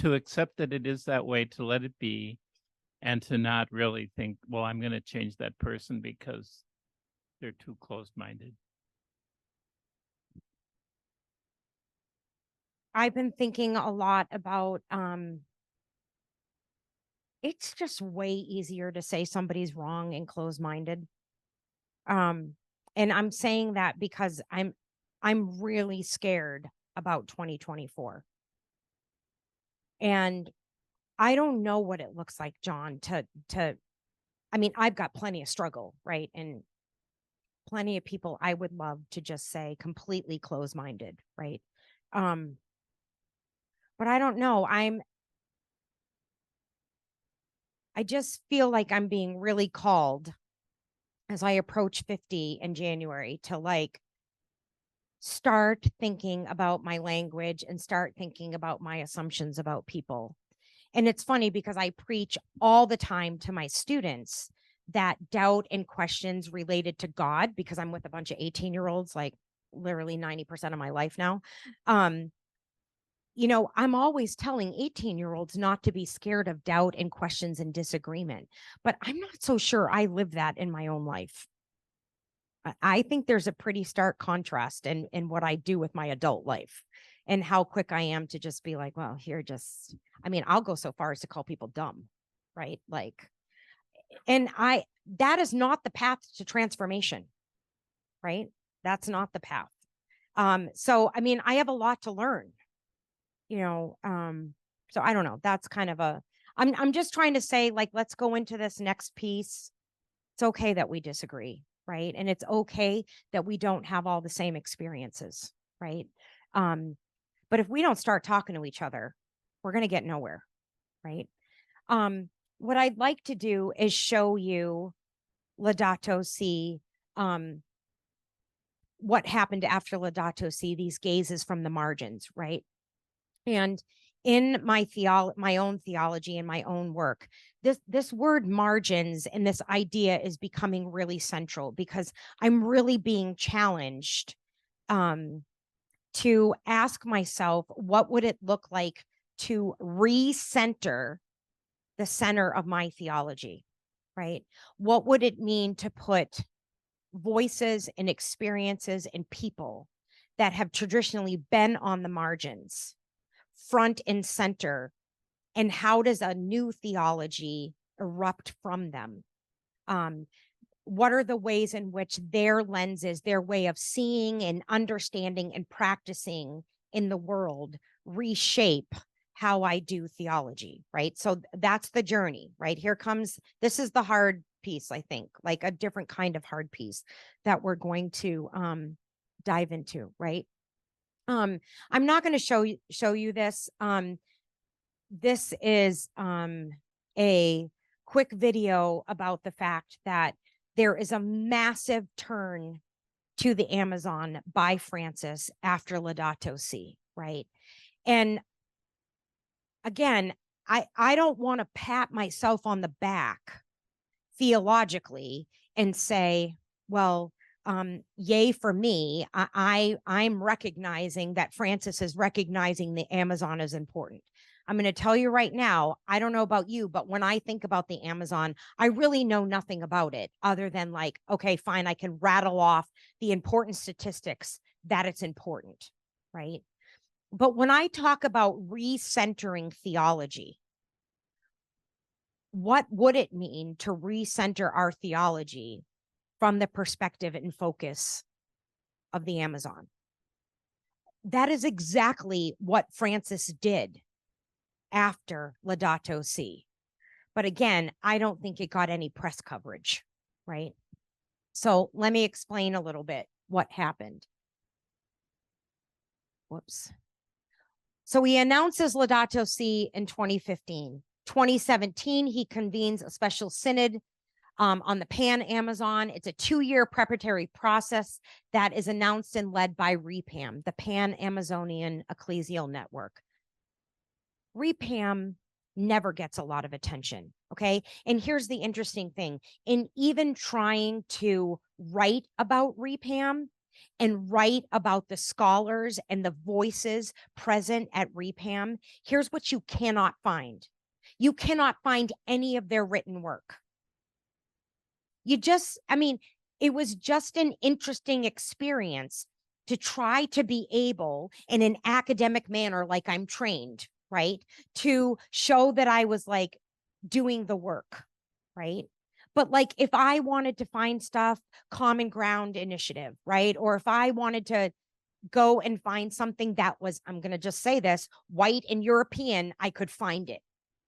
accept that it is that way, to let it be, and to not really think, well, I'm going to change that person because they're too closed-minded. I've been thinking a lot about, it's just way easier to say somebody's wrong and closed-minded. And I'm saying that because I'm really scared about 2024. And I don't know what it looks like, John, I mean, I've got plenty of struggle, right? And plenty of people I would love to just say completely closed-minded, right? But I don't know. I just feel like I'm being really called as I approach 50 in January to like start thinking about my language and start thinking about my assumptions about people. And it's funny because I preach all the time to my students that doubt and questions related to God, because I'm with a bunch of 18-year-olds, like literally 90% of my life now. You know, I'm always telling 18-year-olds not to be scared of doubt and questions and disagreement, but I'm not so sure I live that in my own life. I think there's a pretty stark contrast in what I do with my adult life and how quick I am to just be like, well, I mean, I'll go so far as to call people dumb, right? Like, and that is not the path to transformation, right? That's not the path. So, I mean, I have a lot to learn, you know, so I don't know. That's kind of I'm just trying to say, like, let's go into this next piece. It's okay that we disagree, right? And it's okay that we don't have all the same experiences, right? But if we don't start talking to each other, we're going to get nowhere, right? What I'd like to do is show you Laudato Si, what happened after Laudato Si, these gazes from the margins, right? And in my own theology and my own work, this word margins and this idea is becoming really central because I'm really being challenged to ask myself, what would it look like to recenter the center of my theology, right? What would it mean to put voices and experiences and people that have traditionally been on the margins front and center, and how does a new theology erupt from them? What are the ways in which their lenses, their way of seeing and understanding and practicing in the world reshape how I do theology, right? So that's the journey, right? This is the hard piece, I think, like a different kind of hard piece that we're going to dive into, right? I'm not going to show you this. This is a quick video about the fact that there is a massive turn to the Amazon by Francis after Laudato Si, right? And again, I don't want to pat myself on the back theologically and say, well, yay for me. I'm recognizing that Francis is recognizing the Amazon is important. I'm going to tell you right now, I don't know about you, but when I think about the Amazon, I really know nothing about it other than like, okay, fine, I can rattle off the important statistics that it's important, right? But when I talk about recentering theology, what would it mean to recenter our theology from the perspective and focus of the Amazon? That is exactly what Francis did after Laudato Si. But again, I don't think it got any press coverage, right? So let me explain a little bit what happened. Whoops. So he announces Laudato Si in 2015. 2017, he convenes a special synod on the Pan-Amazon. It's a 2-year preparatory process that is announced and led by REPAM, the Pan-Amazonian Ecclesial Network. REPAM never gets a lot of attention, okay? And here's the interesting thing. In even trying to write about REPAM and write about the scholars and the voices present at REPAM, here's what you cannot find. You cannot find any of their written work. It was just an interesting experience to try to be able in an academic manner, like I'm trained, right? To show that I was like doing the work, right? But like if I wanted to find stuff, Common Ground Initiative, right? Or if I wanted to go and find something that was, I'm going to just say this, white and European, I could find it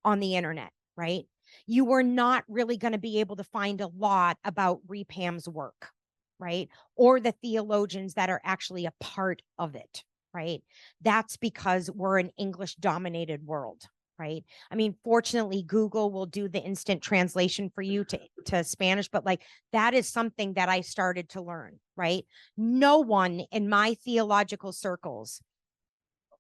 on the internet, right? You were not really going to be able to find a lot about REPAM's work, right? Or the theologians that are actually a part of it, right? That's because we're an English dominated world, right? I mean, fortunately, Google will do the instant translation for you to Spanish, but like that is something that I started to learn, right? No one in my theological circles,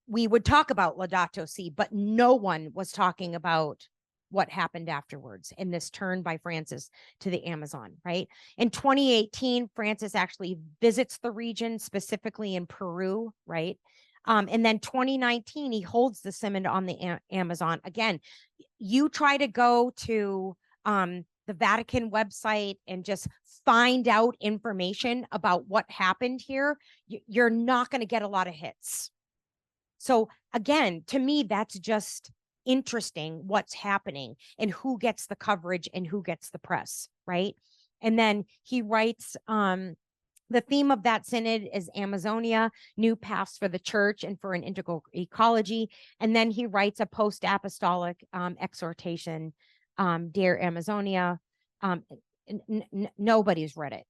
we would talk about Laudato Si, but no one was talking about what happened afterwards in this turn by Francis to the Amazon, right? In 2018, Francis actually visits the region, specifically in Peru, right? And then 2019, he holds the synod on the Amazon. Again, you try to go to the Vatican website and just find out information about what happened here, you're not going to get a lot of hits. So again, to me, that's just interesting what's happening and who gets the coverage and who gets the press, right? And then he writes, the theme of that synod is Amazonia, new paths for the church and for an integral ecology. And then he writes a post-apostolic exhortation, Dear Amazonia. Nobody's read it,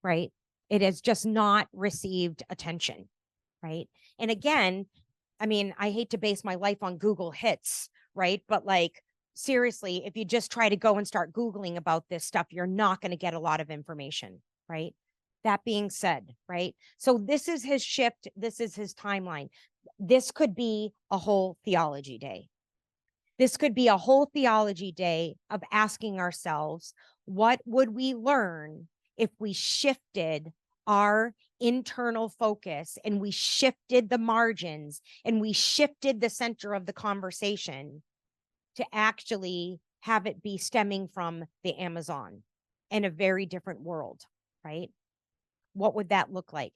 right? It has just not received attention, right? And again, I mean, I hate to base my life on Google hits, right? But like, seriously, if you just try to go and start Googling about this stuff, you're not going to get a lot of information, right? That being said, right? So this is his shift. This is his timeline. This could be a whole theology day. This could be a whole theology day of asking ourselves, what would we learn if we shifted our internal focus and we shifted the margins and we shifted the center of the conversation to actually have it be stemming from the Amazon in a very different world, right? What would that look like?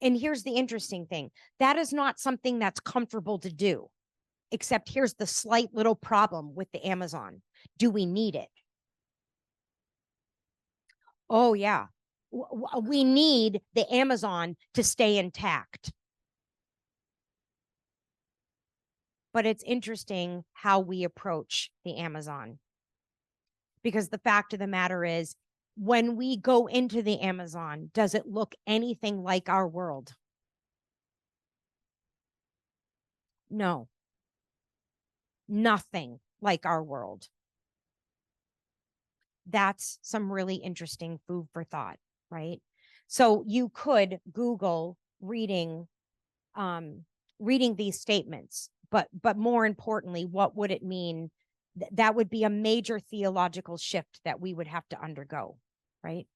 And here's the interesting thing. That is not something that's comfortable to do, except here's the slight little problem with the Amazon. Do we need it? Oh, yeah. We need the Amazon to stay intact. but it's interesting how we approach the Amazon. Because the fact of the matter is, when we go into the Amazon, does it look anything like our world? No. Nothing like our world. That's some really interesting food for thought, right? So you could Google reading these statements, but more importantly, what would it mean? That would be a major theological shift that we would have to undergo, right?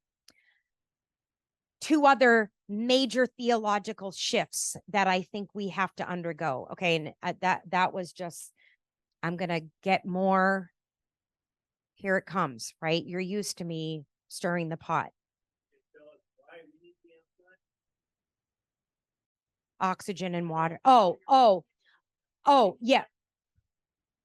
Two other major theological shifts that I think we have to undergo. Okay, and that was just, I'm gonna get more. Here it comes, right? You're used to me stirring the pot. Oxygen and water. Oh, yeah.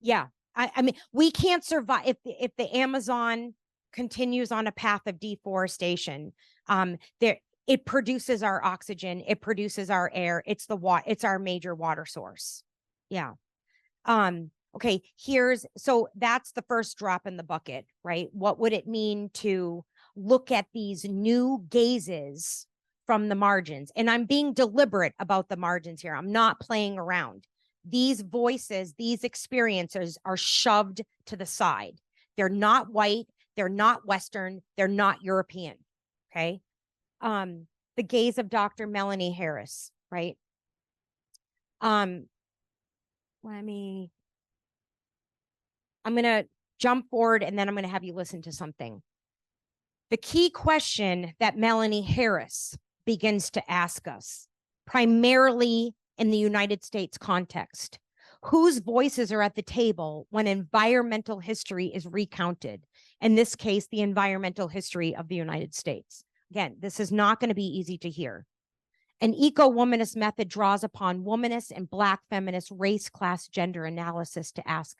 Yeah. I mean, we can't survive if the Amazon continues on a path of deforestation. It produces our oxygen, it produces our air, it's our major water source. Yeah. Okay, so that's the first drop in the bucket, right? What would it mean to look at these new gazes from the margins? And I'm being deliberate about the margins here. I'm not playing around. These voices, these experiences are shoved to the side. They're not white, they're not Western, they're not European. Okay. The gaze of Dr. Melanie Harris, right? I'm going to jump forward and then I'm going to have you listen to something. The key question that Melanie Harris begins to ask us, primarily in the United States context, whose voices are at the table when environmental history is recounted? In this case, the environmental history of the United States. Again, this is not going to be easy to hear. An eco-womanist method draws upon womanist and Black feminist race, class, gender analysis to ask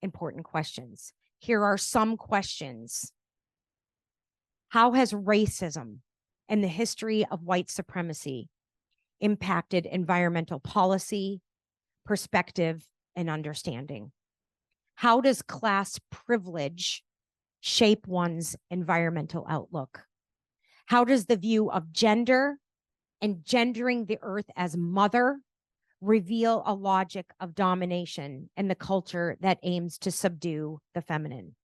important questions. Here are some questions. How has racism and the history of white supremacy impacted environmental policy, perspective, and understanding? How does class privilege shape one's environmental outlook? How does the view of gender and gendering the earth as mother reveal a logic of domination and the culture that aims to subdue the feminine?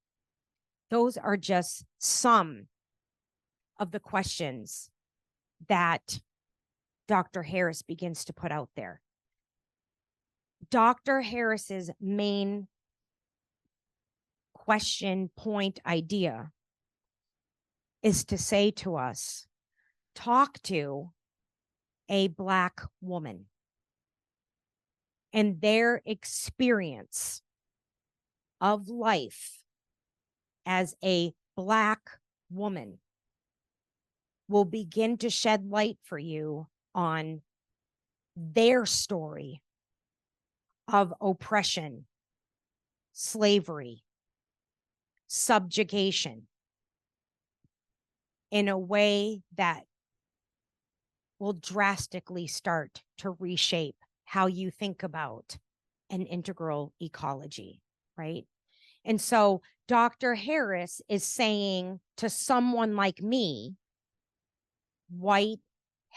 Those are just some of the questions that Dr. Harris begins to put out there. Dr. Harris's main question, point, idea is to say to us, talk to a Black woman and their experience of life as a Black woman will begin to shed light for you on their story of oppression, slavery, subjugation in a way that will drastically start to reshape how you think about an integral ecology, right? And so Dr. Harris is saying to someone like me, white,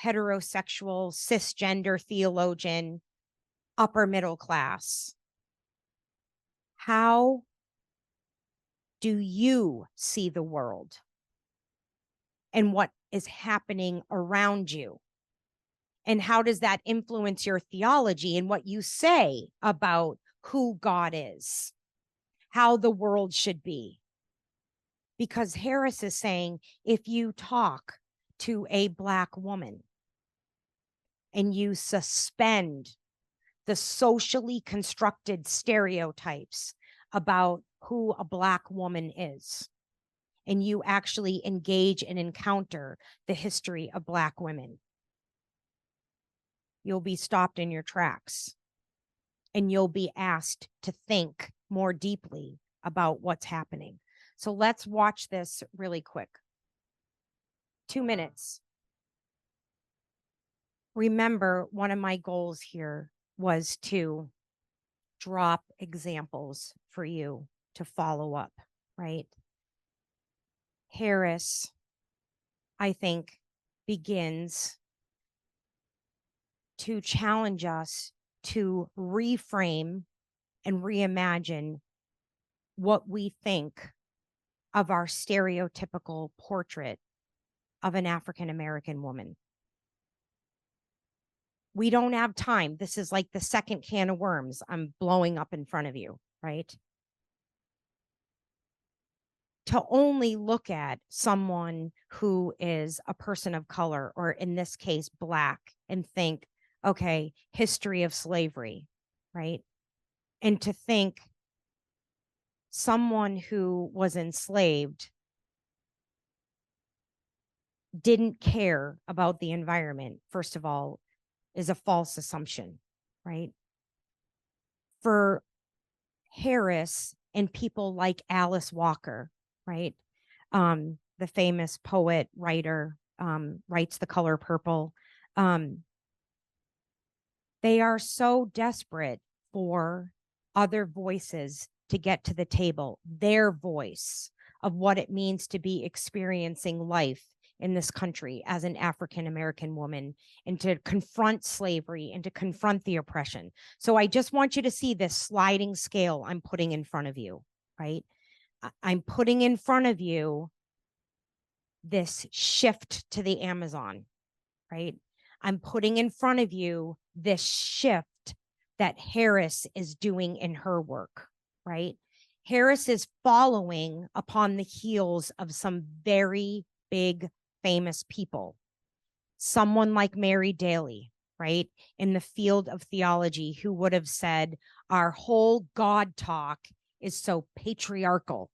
heterosexual, cisgender theologian, upper middle class, how do you see the world and what is happening around you? And how does that influence your theology and what you say about who God is, how the world should be? Because Harris is saying, if you talk to a Black woman and you suspend the socially constructed stereotypes about who a Black woman is, and you actually engage and encounter the history of Black women, you'll be stopped in your tracks and you'll be asked to think more deeply about what's happening. So let's watch this really quick. 2 minutes. Remember, one of my goals here was to drop examples for you to follow up, right? Harris, I think, begins to challenge us to reframe and reimagine what we think of our stereotypical portrait of an African American woman. We don't have time. This is like the second can of worms I'm blowing up in front of you, right? To only look at someone who is a person of color, or in this case, Black, and think, okay, history of slavery, right? And to think someone who was enslaved didn't care about the environment, first of all, is a false assumption, right? For Harris and people like Alice Walker, right? The famous poet, writer, writes The Color Purple. They are so desperate for other voices to get to the table, their voice of what it means to be experiencing life in this country as an African American woman, and to confront slavery and to confront the oppression. So I just want you to see this sliding scale I'm putting in front of you, right? I'm putting in front of you this shift to the Amazon, right? I'm putting in front of you this shift that Harris is doing in her work, right? Harris is following upon the heels of some very big, famous people. Someone like Mary Daly, right, in the field of theology, who would have said, our whole God talk is so patriarchal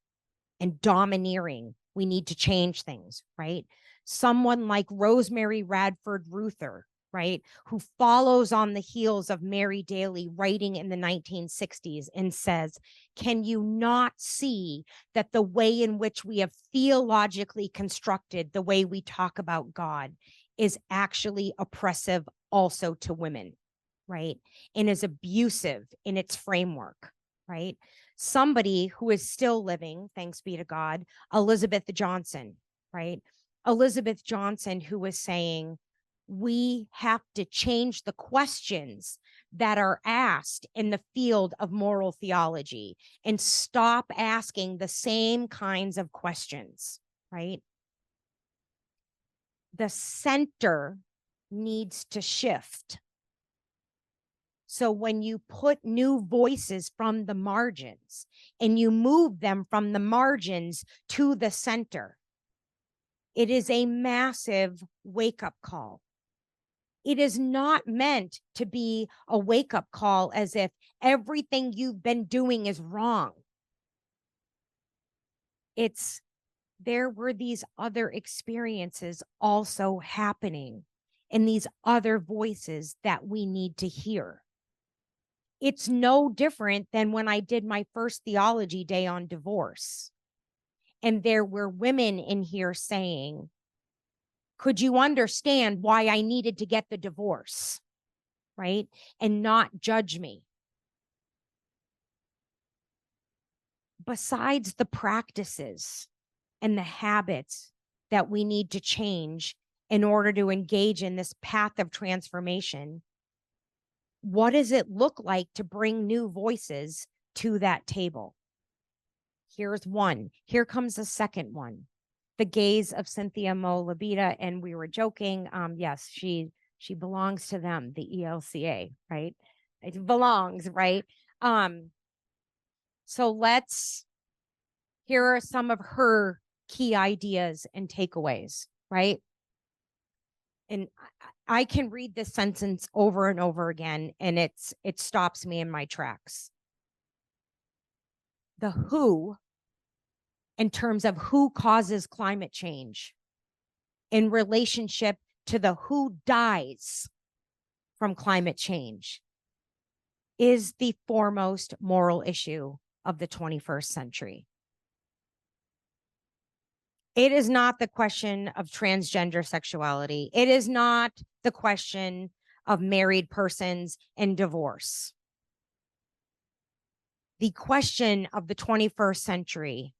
and domineering. We need to change things, right? Someone like Rosemary Radford Ruther, right, who follows on the heels of Mary Daly, writing in the 1960s and says, can you not see that the way in which we have theologically constructed the way we talk about God is actually oppressive also to women, right? And is abusive in its framework, right? Somebody who is still living, thanks be to God, Elizabeth Johnson, right? Elizabeth Johnson, who was saying, we have to change the questions that are asked in the field of moral theology and stop asking the same kinds of questions, right? The center needs to shift. So when you put new voices from the margins and you move them from the margins to the center, it is a massive wake-up call. It is not meant to be a wake-up call as if everything you've been doing is wrong. It's, there were these other experiences also happening, and these other voices that we need to hear. It's no different than when I did my first theology day on divorce. And there were women in here saying, could you understand why I needed to get the divorce, right? And not judge me. Besides the practices and the habits that we need to change in order to engage in this path of transformation, what does it look like to bring new voices to that table? Here's one. Here comes a second one. The gaze of Cynthia Mo Labita. And we were joking. Yes, she belongs to them, the ELCA, right? It belongs, right? So here are some of her key ideas and takeaways, right? And I can read this sentence over and over again, and it stops me in my tracks. The who, in terms of who causes climate change, in relationship to the who dies from climate change, is the foremost moral issue of the 21st century. It is not the question of transgender sexuality. It is not the question of married persons and divorce. The question of the 21st century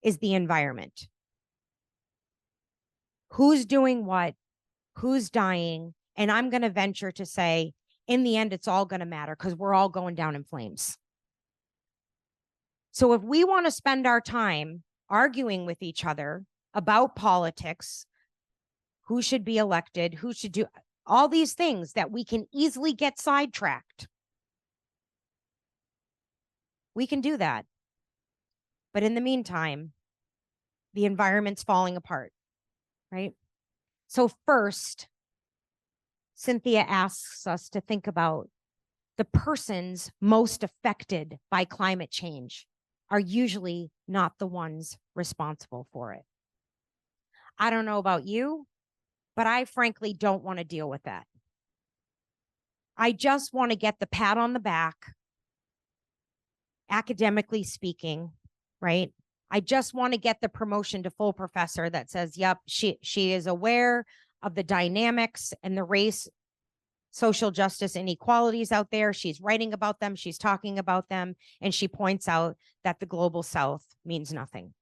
is the environment. Who's doing what? Who's dying? And I'm going to venture to say, in the end, it's all going to matter because we're all going down in flames. So if we want to spend our time arguing with each other about politics, who should be elected, who should do all these things that we can easily get sidetracked, we can do that. But in the meantime, the environment's falling apart, right? So first, Cynthia asks us to think about the persons most affected by climate change are usually not the ones responsible for it. I don't know about you, but I frankly don't want to deal with that. I just want to get the pat on the back, academically speaking, right? I just want to get the promotion to full professor that says, yep, she is aware of the dynamics and the race, social justice inequalities out there. She's writing about them. She's talking about them. And she points out that the global south means nothing.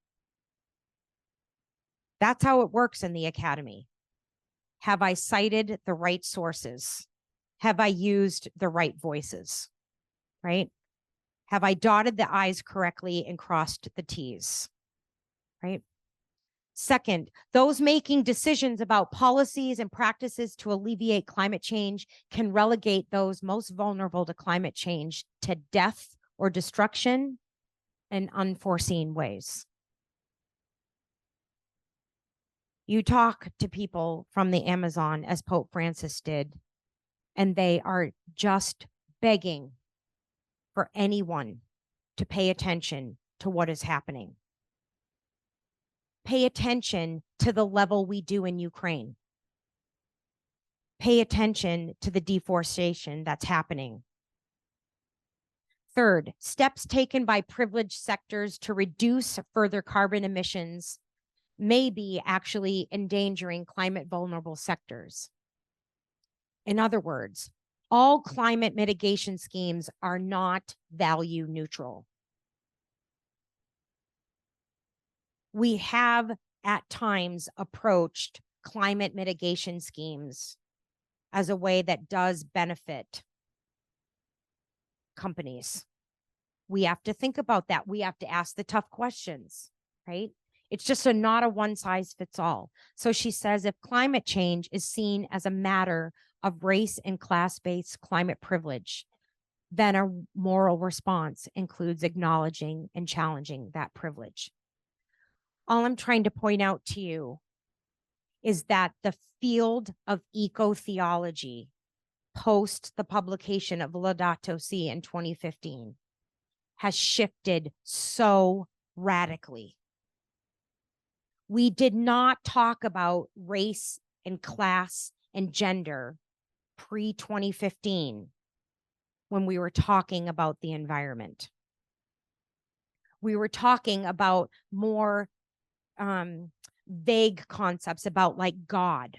That's how it works in the academy. Have I cited the right sources? Have I used the right voices, right? Have I dotted the I's correctly and crossed the T's, right? Second, those making decisions about policies and practices to alleviate climate change can relegate those most vulnerable to climate change to death or destruction in unforeseen ways. You talk to people from the Amazon, as Pope Francis did, and they are just begging for anyone to pay attention to what is happening. Pay attention to the level we do in Ukraine. Pay attention to the deforestation that's happening. Third, steps taken by privileged sectors to reduce further carbon emissions may be actually endangering climate vulnerable sectors. In other words, all climate mitigation schemes are not value neutral. We have at times approached climate mitigation schemes as a way that does benefit companies. We have to think about that. We have to ask the tough questions, right? It's just not a one size fits all. So she says, if climate change is seen as a matter of race and class-based climate privilege, then a moral response includes acknowledging and challenging that privilege. All I'm trying to point out to you is that the field of eco-theology post the publication of Laudato Si in 2015 has shifted so radically. We did not talk about race and class and gender pre-2015 when we were talking about the environment. We were talking about more vague concepts about like God.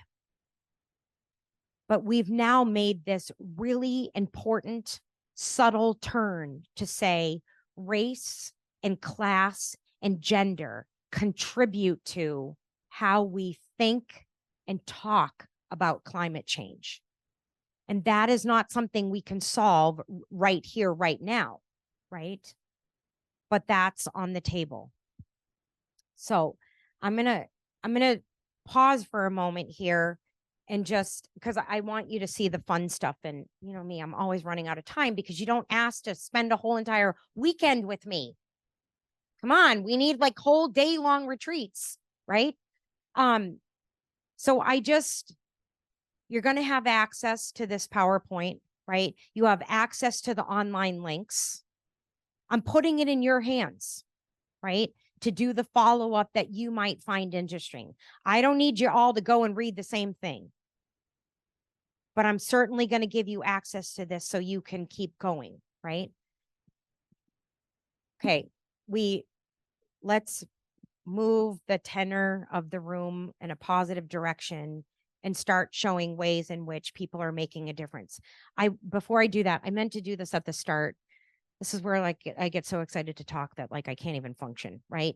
But we've now made this really important, subtle turn to say race and class and gender contribute to how we think and talk about climate change. And that is not something we can solve right here, right now, right? But that's on the table. So I'm gonna pause for a moment here and just because I want you to see the fun stuff. And you know me, I'm always running out of time because you don't ask to spend a whole entire weekend with me. Come on, we need like whole day long retreats, right? So you're going to have access to this PowerPoint, right? You have access to the online links. I'm putting it in your hands, right? To do the follow-up that you might find interesting. I don't need you all to go and read the same thing, but I'm certainly going to give you access to this so you can keep going, right? Okay, let's move the tenor of the room in a positive direction and start showing ways in which people are making a difference. Before I do that, I meant to do this at the start. This is where like I get so excited to talk that like I can't even function, right?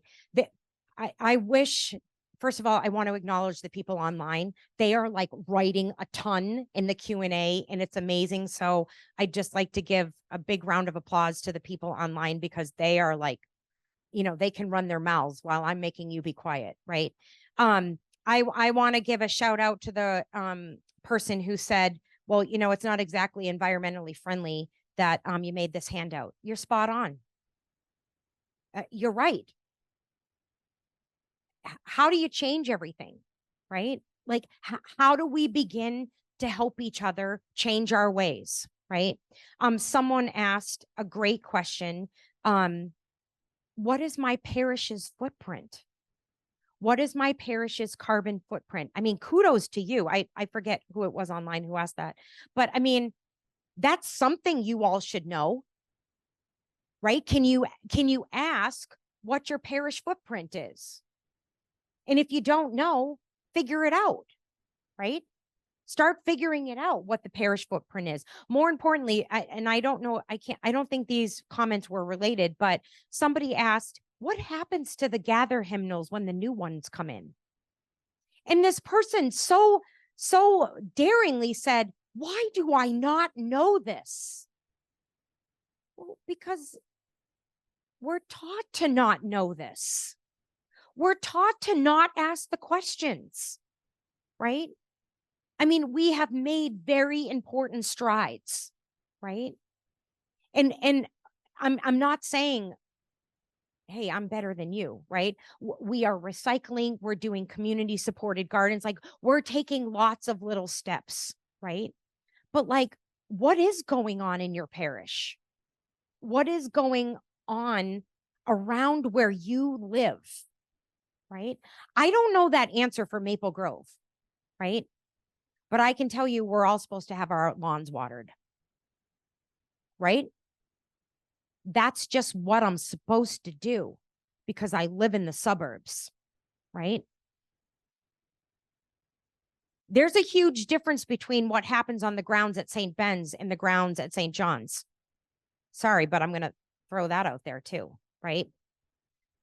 I wish, first of all, I want to acknowledge the people online. They are like writing a ton in the Q&A and it's amazing. So I'd just like to give a big round of applause to the people online because they are like, you know, they can run their mouths while I'm making you be quiet, right? I want to give a shout out to the person who said, well, you know, it's not exactly environmentally friendly that you made this handout. You're spot on. You're right. How do you change everything, right? Like, how do we begin to help each other change our ways, right? Someone asked a great question. What is my parish's footprint? What is my parish's carbon footprint? I mean, kudos to you. I forget who it was online who asked that, but I mean, that's something you all should know, right? Can you ask what your parish footprint is? And if you don't know, figure it out, right? Start figuring it out, what the parish footprint is. More importantly, I don't know, I don't think these comments were related, but somebody asked, what happens to the gather hymnals when the new ones come in? And this person so daringly said, why do I not know this? Well, because we're taught to not know this. We're taught to not ask the questions, right? I mean, we have made very important strides, right? And I'm not saying, hey, I'm better than you, right? We are recycling, we're doing community supported gardens, like we're taking lots of little steps, right? But like, what is going on in your parish? What is going on around where you live, right? I don't know that answer for Maple Grove, right? But I can tell you we're all supposed to have our lawns watered, right? That's just what I'm supposed to do because I live in the suburbs, right? There's a huge difference between what happens on the grounds at St. Ben's and the grounds at St. John's. Sorry, but I'm going to throw that out there too, right?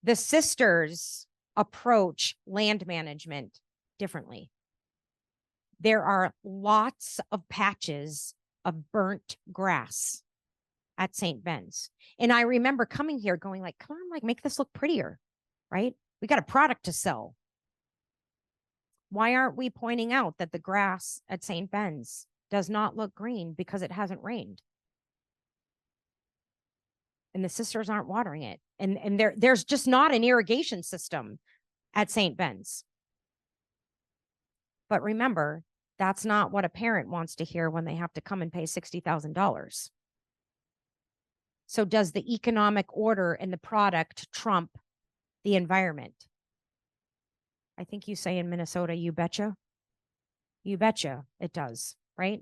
The sisters approach land management differently. There are lots of patches of burnt grass at St. Ben's. And I remember coming here going like, come on, like make this look prettier, right? We got a product to sell. Why aren't we pointing out that the grass at St. Ben's does not look green because it hasn't rained? And the sisters aren't watering it. And there's just not an irrigation system at St. Ben's. But remember, that's not what a parent wants to hear when they have to come and pay $60,000. So does the economic order and the product trump the environment? I think you say in Minnesota, you betcha. You betcha it does, right?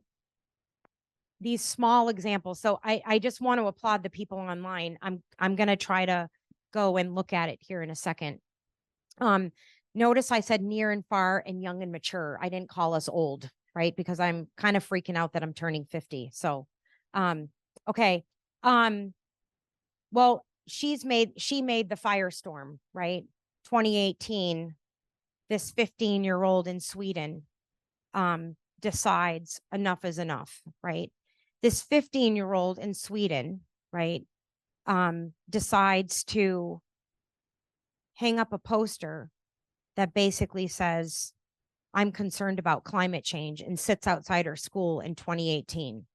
These small examples. So I just want to applaud the people online. I'm going to try to go and look at it here in a second. Notice I said near and far and young and mature. I didn't call us old, right? Because I'm kind of freaking out that I'm turning 50. So, okay. Well, she made the firestorm, right? 2018, this 15-year-old in Sweden, decides enough is enough, right? This 15-year-old in Sweden, right? Decides to hang up a poster that basically says, I'm concerned about climate change, and sits outside her school in 2018.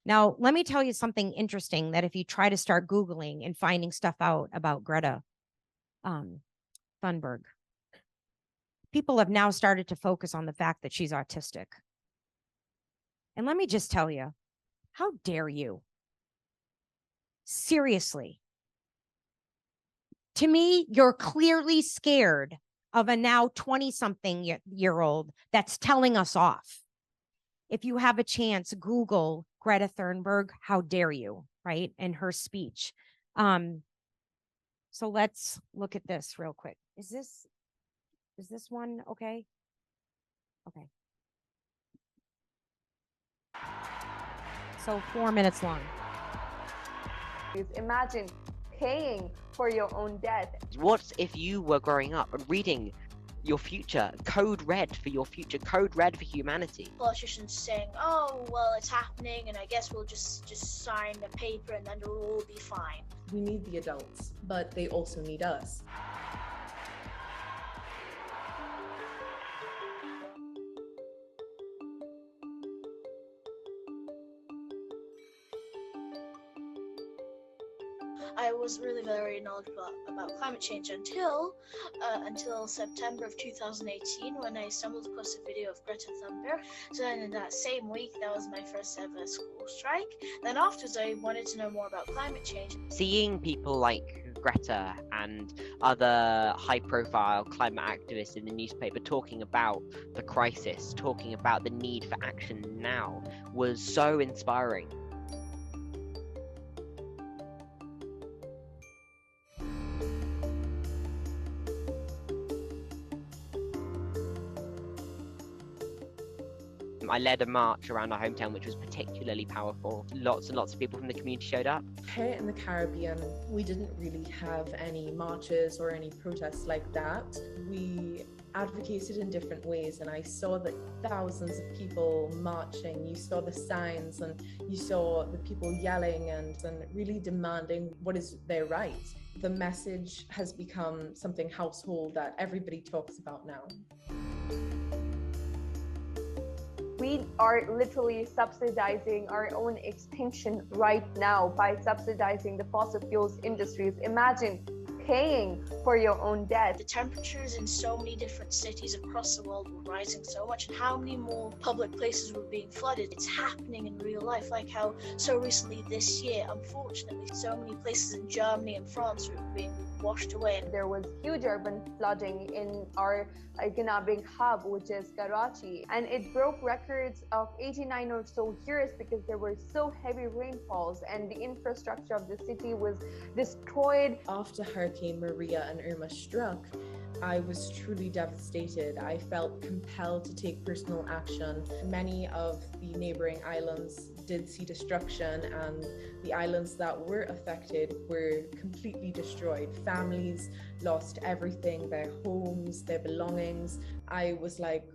Now, let me tell you something interesting that if you try to start Googling and finding stuff out about Greta Thunberg, people have now started to focus on the fact that she's autistic. And let me just tell you, how dare you? Seriously. To me, you're clearly scared of a now 20-something year old that's telling us off. If you have a chance, Google Greta Thunberg, how dare you, right? And her speech. So let's look at this real quick. Is this one okay? Okay. So 4 minutes long. Imagine paying for your own debt. What if you were growing up and reading your future, code red for your future, code red for humanity? Politicians saying, oh, well, it's happening, and I guess we'll just sign a paper and then it'll all be fine. We need the adults, but they also need us. I wasn't really very knowledgeable about climate change until September of 2018, when I stumbled across a video of Greta Thunberg. So then in that same week, that was my first ever school strike. Then afterwards, I wanted to know more about climate change. Seeing people like Greta and other high-profile climate activists in the newspaper talking about the crisis, talking about the need for action now, was so inspiring. I led a march around our hometown, which was particularly powerful. Lots and lots of people from the community showed up. Here in the Caribbean, we didn't really have any marches or any protests like that. We advocated in different ways, and I saw that thousands of people marching. You saw the signs and you saw the people yelling and really demanding what is their right. The message has become something household that everybody talks about now. We are literally subsidizing our own extinction right now by subsidizing the fossil fuels industries. Imagine paying for your own debt. The temperatures in so many different cities across the world were rising so much, and how many more public places were being flooded. It's happening in real life, like how so recently this year, unfortunately, so many places in Germany and France were being washed away. There was huge urban flooding in our economic hub, which is Karachi, and it broke records of 89 or so years because there were so heavy rainfalls and the infrastructure of the city was destroyed. After Hurricane Maria and Irma struck, I was truly devastated. I felt compelled to take personal action. Many of the neighboring islands did see destruction, and the islands that were affected were completely destroyed. Families lost everything, their homes, their belongings. I was like,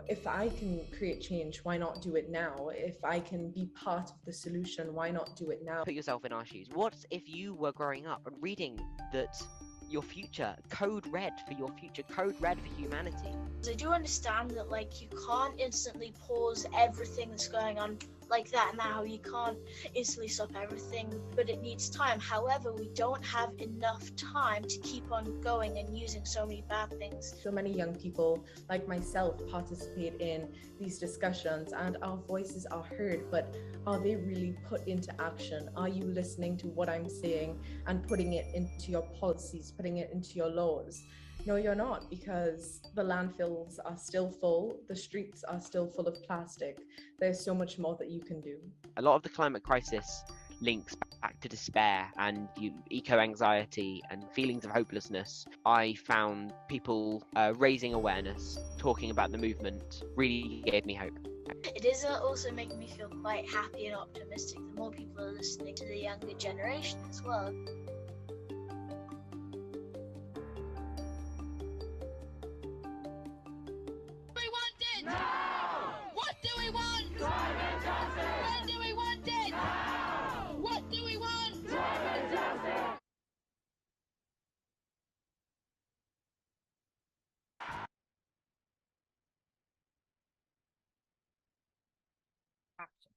if I can create change, why not do it now? If I can be part of the solution, why not do it now? Put yourself in our shoes. What if you were growing up and reading that your future, code red for your future, code red for humanity? I do understand that, like, you can't instantly pause everything that's going on like that now. You can't instantly stop everything, but it needs time. However, we don't have enough time to keep on going and using so many bad things. So many young people like myself participate in these discussions, and our voices are heard, but are they really put into action? Are you listening to what I'm saying and putting it into your policies, putting it into your laws? No, you're not, because the landfills are still full, the streets are still full of plastic. There's so much more that you can do. A lot of the climate crisis links back to despair and eco-anxiety and feelings of hopelessness. I found people raising awareness, talking about the movement, really gave me hope. It is also making me feel quite happy and optimistic. The more people are listening to the younger generation as well.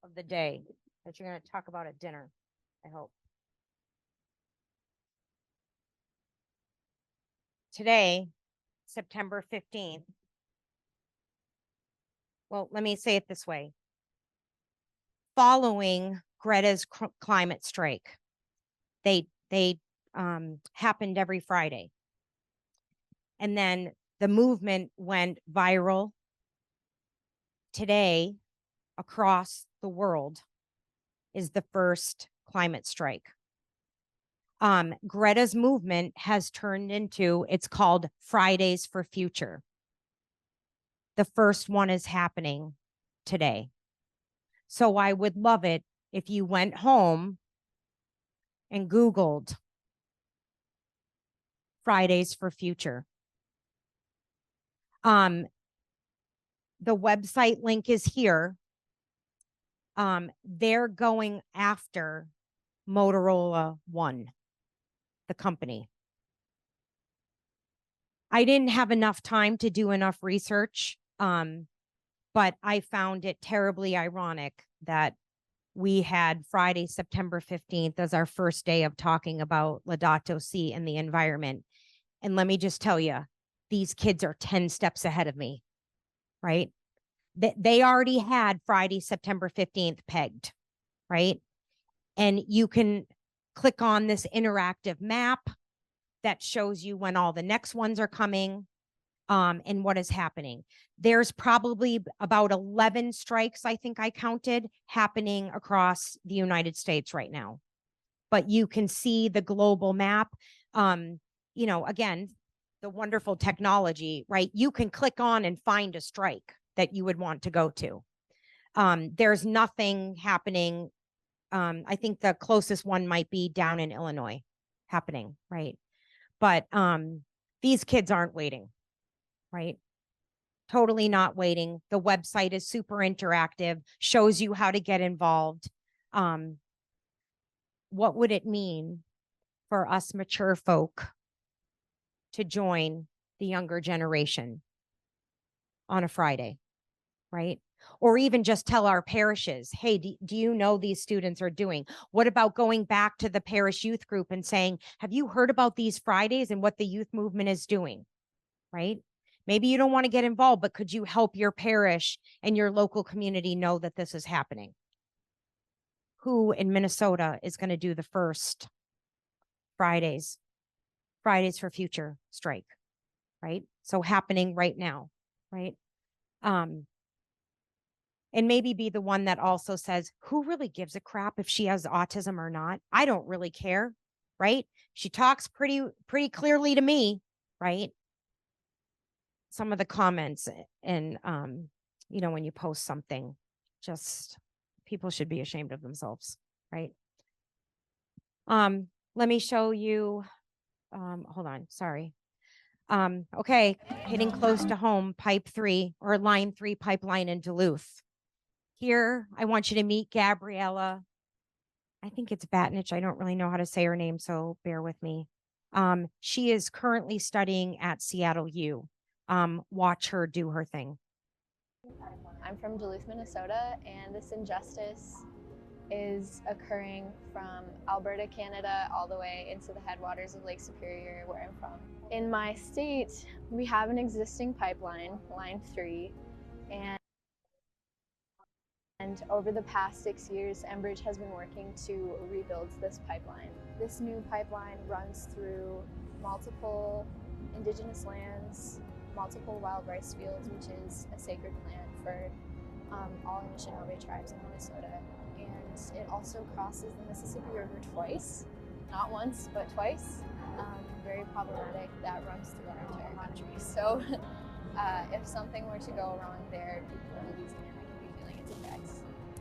Of the day that you're going to talk about at dinner, I hope. Today, September 15th. Well, let me say it this way. Following Greta's climate strike, they happened every Friday. And then the movement went viral. Today, across the world, is the first climate strike. Greta's movement has turned into, it's called Fridays for Future. The first one is happening today. So I would love it if you went home and Googled Fridays for Future. The website link is here. They're going after Motorola One, the company. I didn't have enough time to do enough research, but I found it terribly ironic that we had Friday, September 15th as our first day of talking about Laudato Si and the environment. And let me just tell you, these kids are 10 steps ahead of me, right? They already had Friday, September 15th pegged, right? And you can click on this interactive map that shows you when all the next ones are coming, and what is happening. There's probably about 11 strikes, I think I counted, happening across the United States right now. But you can see the global map. You know, again, the wonderful technology, right? You can click on and find a strike that you would want to go to. There's nothing happening. I think the closest one might be down in Illinois happening, right? But these kids aren't waiting, right? Totally not waiting. The website is super interactive, shows you how to get involved. What would it mean for us mature folk to join the younger generation on a Friday, right? Or even just tell our parishes, hey, do you know these students are doing? What about going back to the parish youth group and saying, have you heard about these Fridays and what the youth movement is doing, right? Maybe you don't want to get involved, but could you help your parish and your local community know that this is happening? Who in Minnesota is going to do the first Fridays for Future strike, right? So happening right now, right? And maybe be the one that also says, who really gives a crap if she has autism or not? I don't really care, right? She talks pretty clearly to me, right? Some of the comments and, you know, when you post something, just people should be ashamed of themselves, right? Let me show you, hold on, sorry. Okay, hitting close to home, pipe 3 or line 3 pipeline in Duluth. Here, I want you to meet Gabriella. I think it's Batnich. I don't really know how to say her name, so bear with me. She is currently studying at Seattle U. Watch her do her thing. I'm from Duluth, Minnesota, and this injustice is occurring from Alberta, Canada, all the way into the headwaters of Lake Superior, where I'm from. In my state, we have an existing pipeline, Line 3, and over the past 6 years, Enbridge has been working to rebuild this pipeline. This new pipeline runs through multiple indigenous lands, multiple wild rice fields, which is a sacred land for all Anishinaabe tribes in Minnesota. And it also crosses the Mississippi River twice, not once, but twice. Very problematic, that runs through our entire country. So if something were to go wrong there, people in Louisiana could be feeling its effects.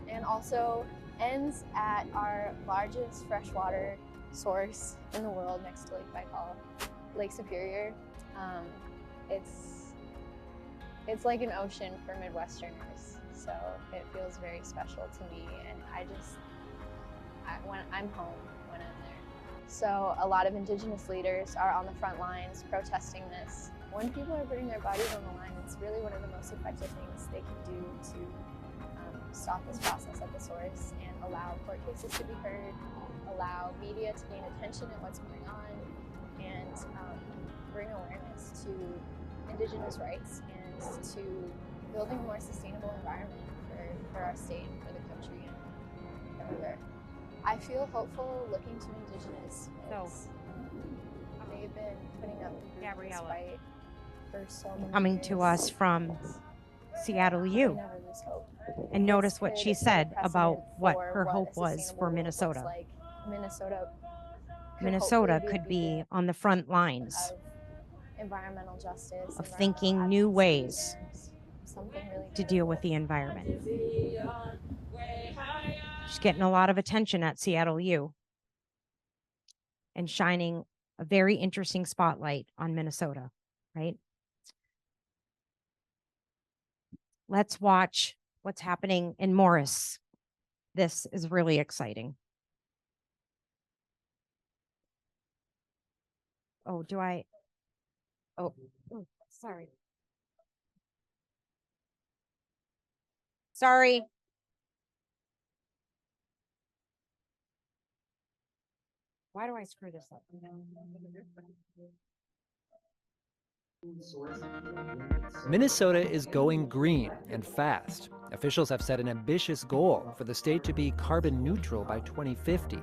And also ends at our largest freshwater source in the world next to Lake Baikal, Lake Superior. It's like an ocean for Midwesterners, so it feels very special to me, and when I'm home when I'm there. So a lot of Indigenous leaders are on the front lines protesting this. When people are putting their bodies on the line, it's really one of the most effective things they can do to stop this process at the source and allow court cases to be heard, allow media to gain attention at what's going on, and bring awareness to Indigenous rights and to building a more sustainable environment for our state, for the country, and everywhere. I feel hopeful looking to Indigenous folks. They've been putting up this fight for so many Coming years. to us from Seattle U. They never lose hope. And notice This what could she set a said about precedent what for her what hope a was sustainable for world Minnesota. looks like. Minnesota hopefully could the be beginning on the front lines of environmental justice, of environmental thinking new advocacy, ways something really to deal with the environment. She's getting a lot of attention at Seattle U. and shining a very interesting spotlight on Minnesota, right? Let's watch what's happening in Morris. This is really exciting. Oh, do I? Oh, sorry. Sorry. Why do I screw this up? Minnesota is going green and fast. Officials have set an ambitious goal for the state to be carbon neutral by 2050.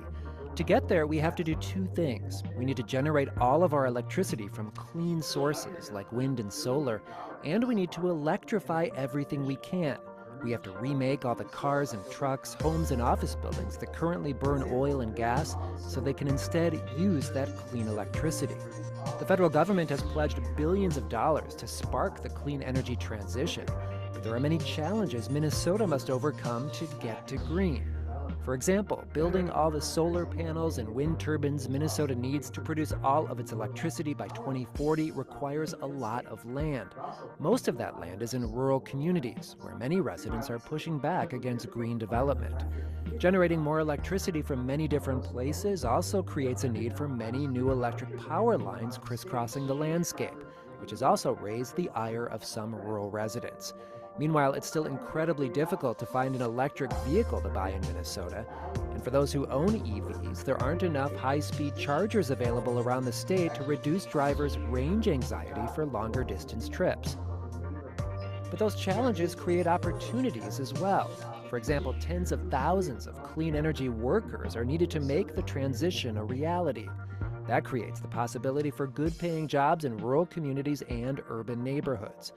To get there, we have to do two things. We need to generate all of our electricity from clean sources like wind and solar, and we need to electrify everything we can. We have to remake all the cars and trucks, homes and office buildings that currently burn oil and gas so they can instead use that clean electricity. The federal government has pledged billions of dollars to spark the clean energy transition, but there are many challenges Minnesota must overcome to get to green. For example, building all the solar panels and wind turbines Minnesota needs to produce all of its electricity by 2040 requires a lot of land. Most of that land is in rural communities, where many residents are pushing back against green development. Generating more electricity from many different places also creates a need for many new electric power lines crisscrossing the landscape, which has also raised the ire of some rural residents. Meanwhile, it's still incredibly difficult to find an electric vehicle to buy in Minnesota. And for those who own EVs, there aren't enough high-speed chargers available around the state to reduce drivers' range anxiety for longer distance trips. But those challenges create opportunities as well. For example, tens of thousands of clean energy workers are needed to make the transition a reality. That creates the possibility for good-paying jobs in rural communities and urban neighborhoods.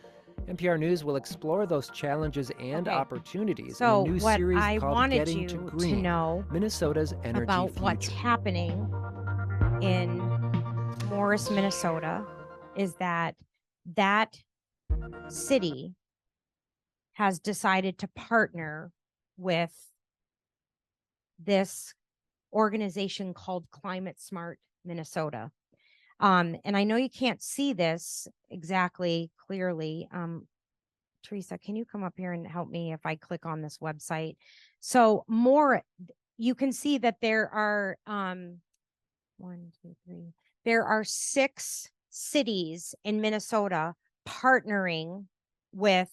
NPR News will explore those challenges and opportunities in a new series called Getting to Green, Minnesota's Energy about Future. what's happening in Morris, Minnesota, is that city has decided to partner with this organization called Climate Smart Minnesota. And I know you can't see this exactly clearly. Teresa, can you come up here and help me if I click on this website? So you can see that there are 6 cities in Minnesota partnering with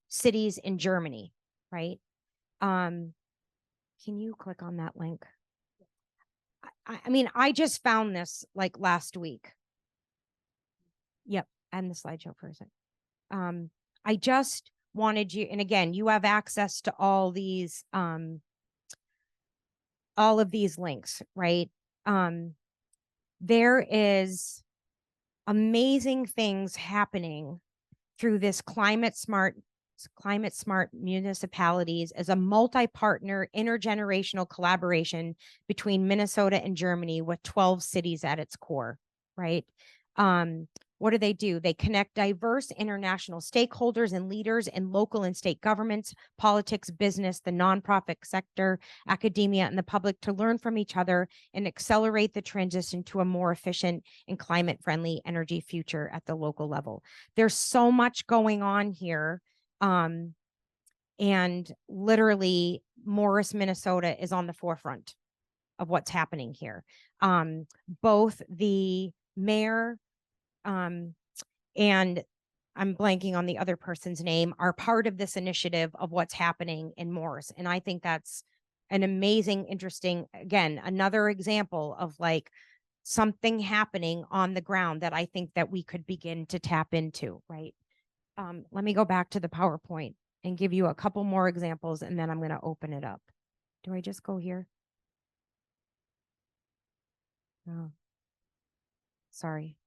cities in Germany, right? Can you click on that link? I mean, I just found this like last week. Yep, and the slideshow for a second. I just wanted you, and again, you have access to all of these links, right? There is amazing things happening through this climate smart municipalities as a multi-partner intergenerational collaboration between Minnesota and Germany with 12 cities at its core, right? What do? They connect diverse international stakeholders and leaders in local and state governments, politics, business, the nonprofit sector, academia, and the public to learn from each other and accelerate the transition to a more efficient and climate-friendly energy future at the local level. There's so much going on here. And literally Morris, Minnesota is on the forefront of what's happening here. Both the mayor, and I'm blanking on the other person's name, are part of this initiative of what's happening in Morris. And I think that's an amazing, interesting, again, another example of like something happening on the ground that I think that we could begin to tap into, right? Let me go back to the PowerPoint and give you a couple more examples, and then I'm going to open it up. Do I just go here? Oh, sorry.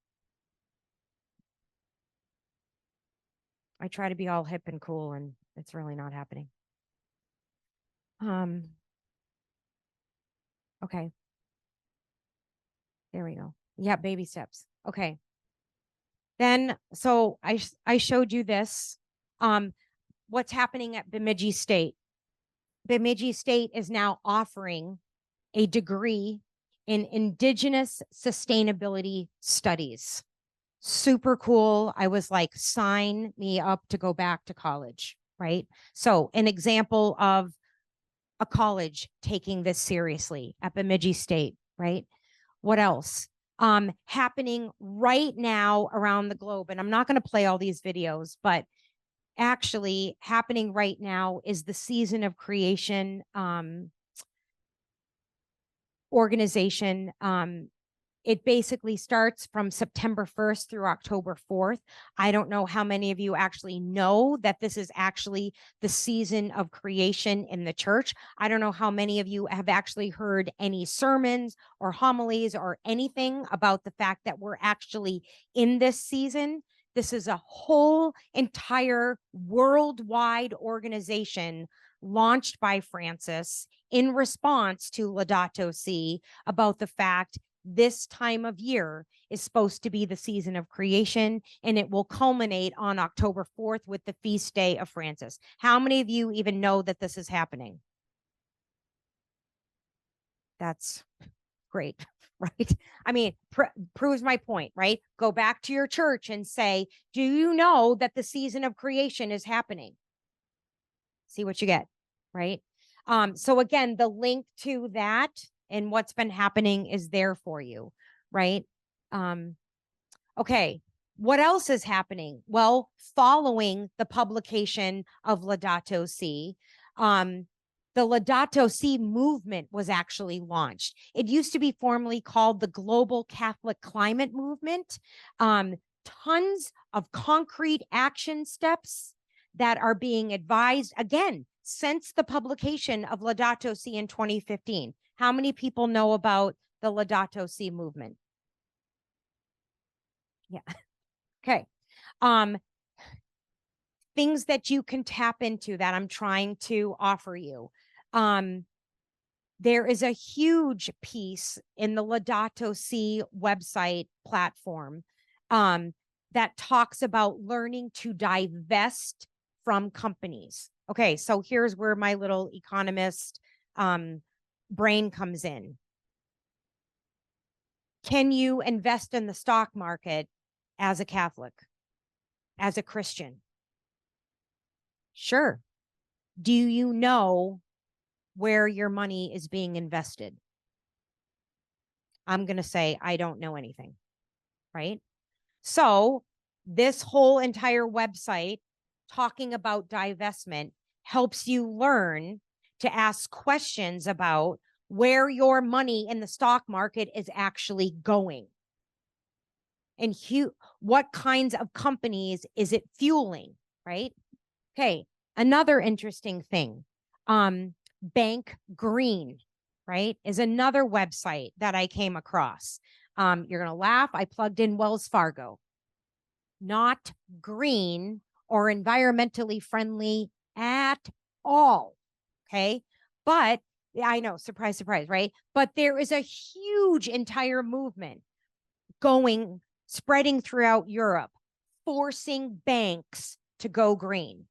I try to be all hip and cool, and it's really not happening. Okay. There we go. Yeah, baby steps. Okay. Then, so I showed you this. What's happening at Bemidji State? Bemidji State is now offering a degree in Indigenous Sustainability Studies. Super cool. I was like, sign me up to go back to college, right? So an example of a college taking this seriously, at Bemidji State, right? What else? Happening right now around the globe. And I'm not going to play all these videos, but actually happening right now is the Season of Creation organization. It basically starts from September 1st through October 4th. I don't know how many of you actually know that this is actually the season of creation in the church. I don't know how many of you have actually heard any sermons or homilies or anything about the fact that we're actually in this season. This is a whole entire worldwide organization launched by Francis in response to Laudato Si about the fact this time of year is supposed to be the season of creation, and it will culminate on October 4th with the feast day of Francis. How many of you even know that this is happening? That's great, right? I mean, proves my point, right? Go back to your church and say, do you know that the season of creation is happening? See what you get, right? So again, the link to that and what's been happening is there for you, right? Okay, what else is happening? Well, following the publication of Laudato Si, the Laudato Si movement was actually launched. It used to be formerly called the Global Catholic Climate Movement. Tons of concrete action steps that are being advised, again, since the publication of Laudato Si in 2015. How many people know about the Laudato Si movement? Yeah. Okay. Things that you can tap into that I'm trying to offer you. There is a huge piece in the Laudato Si website platform that talks about learning to divest from companies. Okay, so here's where my little economist brain comes in. Can you invest in the stock market as a Catholic, as a Christian? Sure. Do you know where your money is being invested? I'm going to say, I don't know anything, right? So this whole entire website talking about divestment helps you learn to ask questions about where your money in the stock market is actually going. And what kinds of companies is it fueling, right? Okay, another interesting thing. Bank Green, right, is another website that I came across. You're going to laugh. I plugged in Wells Fargo. Not green or environmentally friendly at all. Okay. But I know, surprise, surprise, right? But there is a huge entire movement spreading throughout Europe, forcing banks to go green.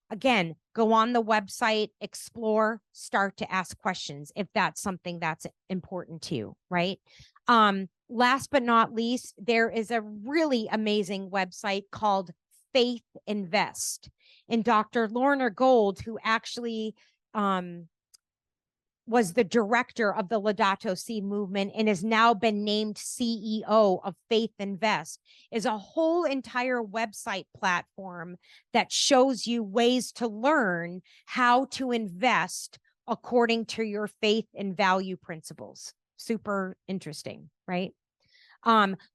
Again, go on the website, explore, start to ask questions if that's something that's important to you, right? Last but not least, there is a really amazing website called Faith Invest. And Dr. Lorna Gold, who actually was the director of the Laudato Si movement and has now been named CEO of Faith Invest, is a whole entire website platform that shows you ways to learn how to invest according to your faith and value principles. Super interesting, right?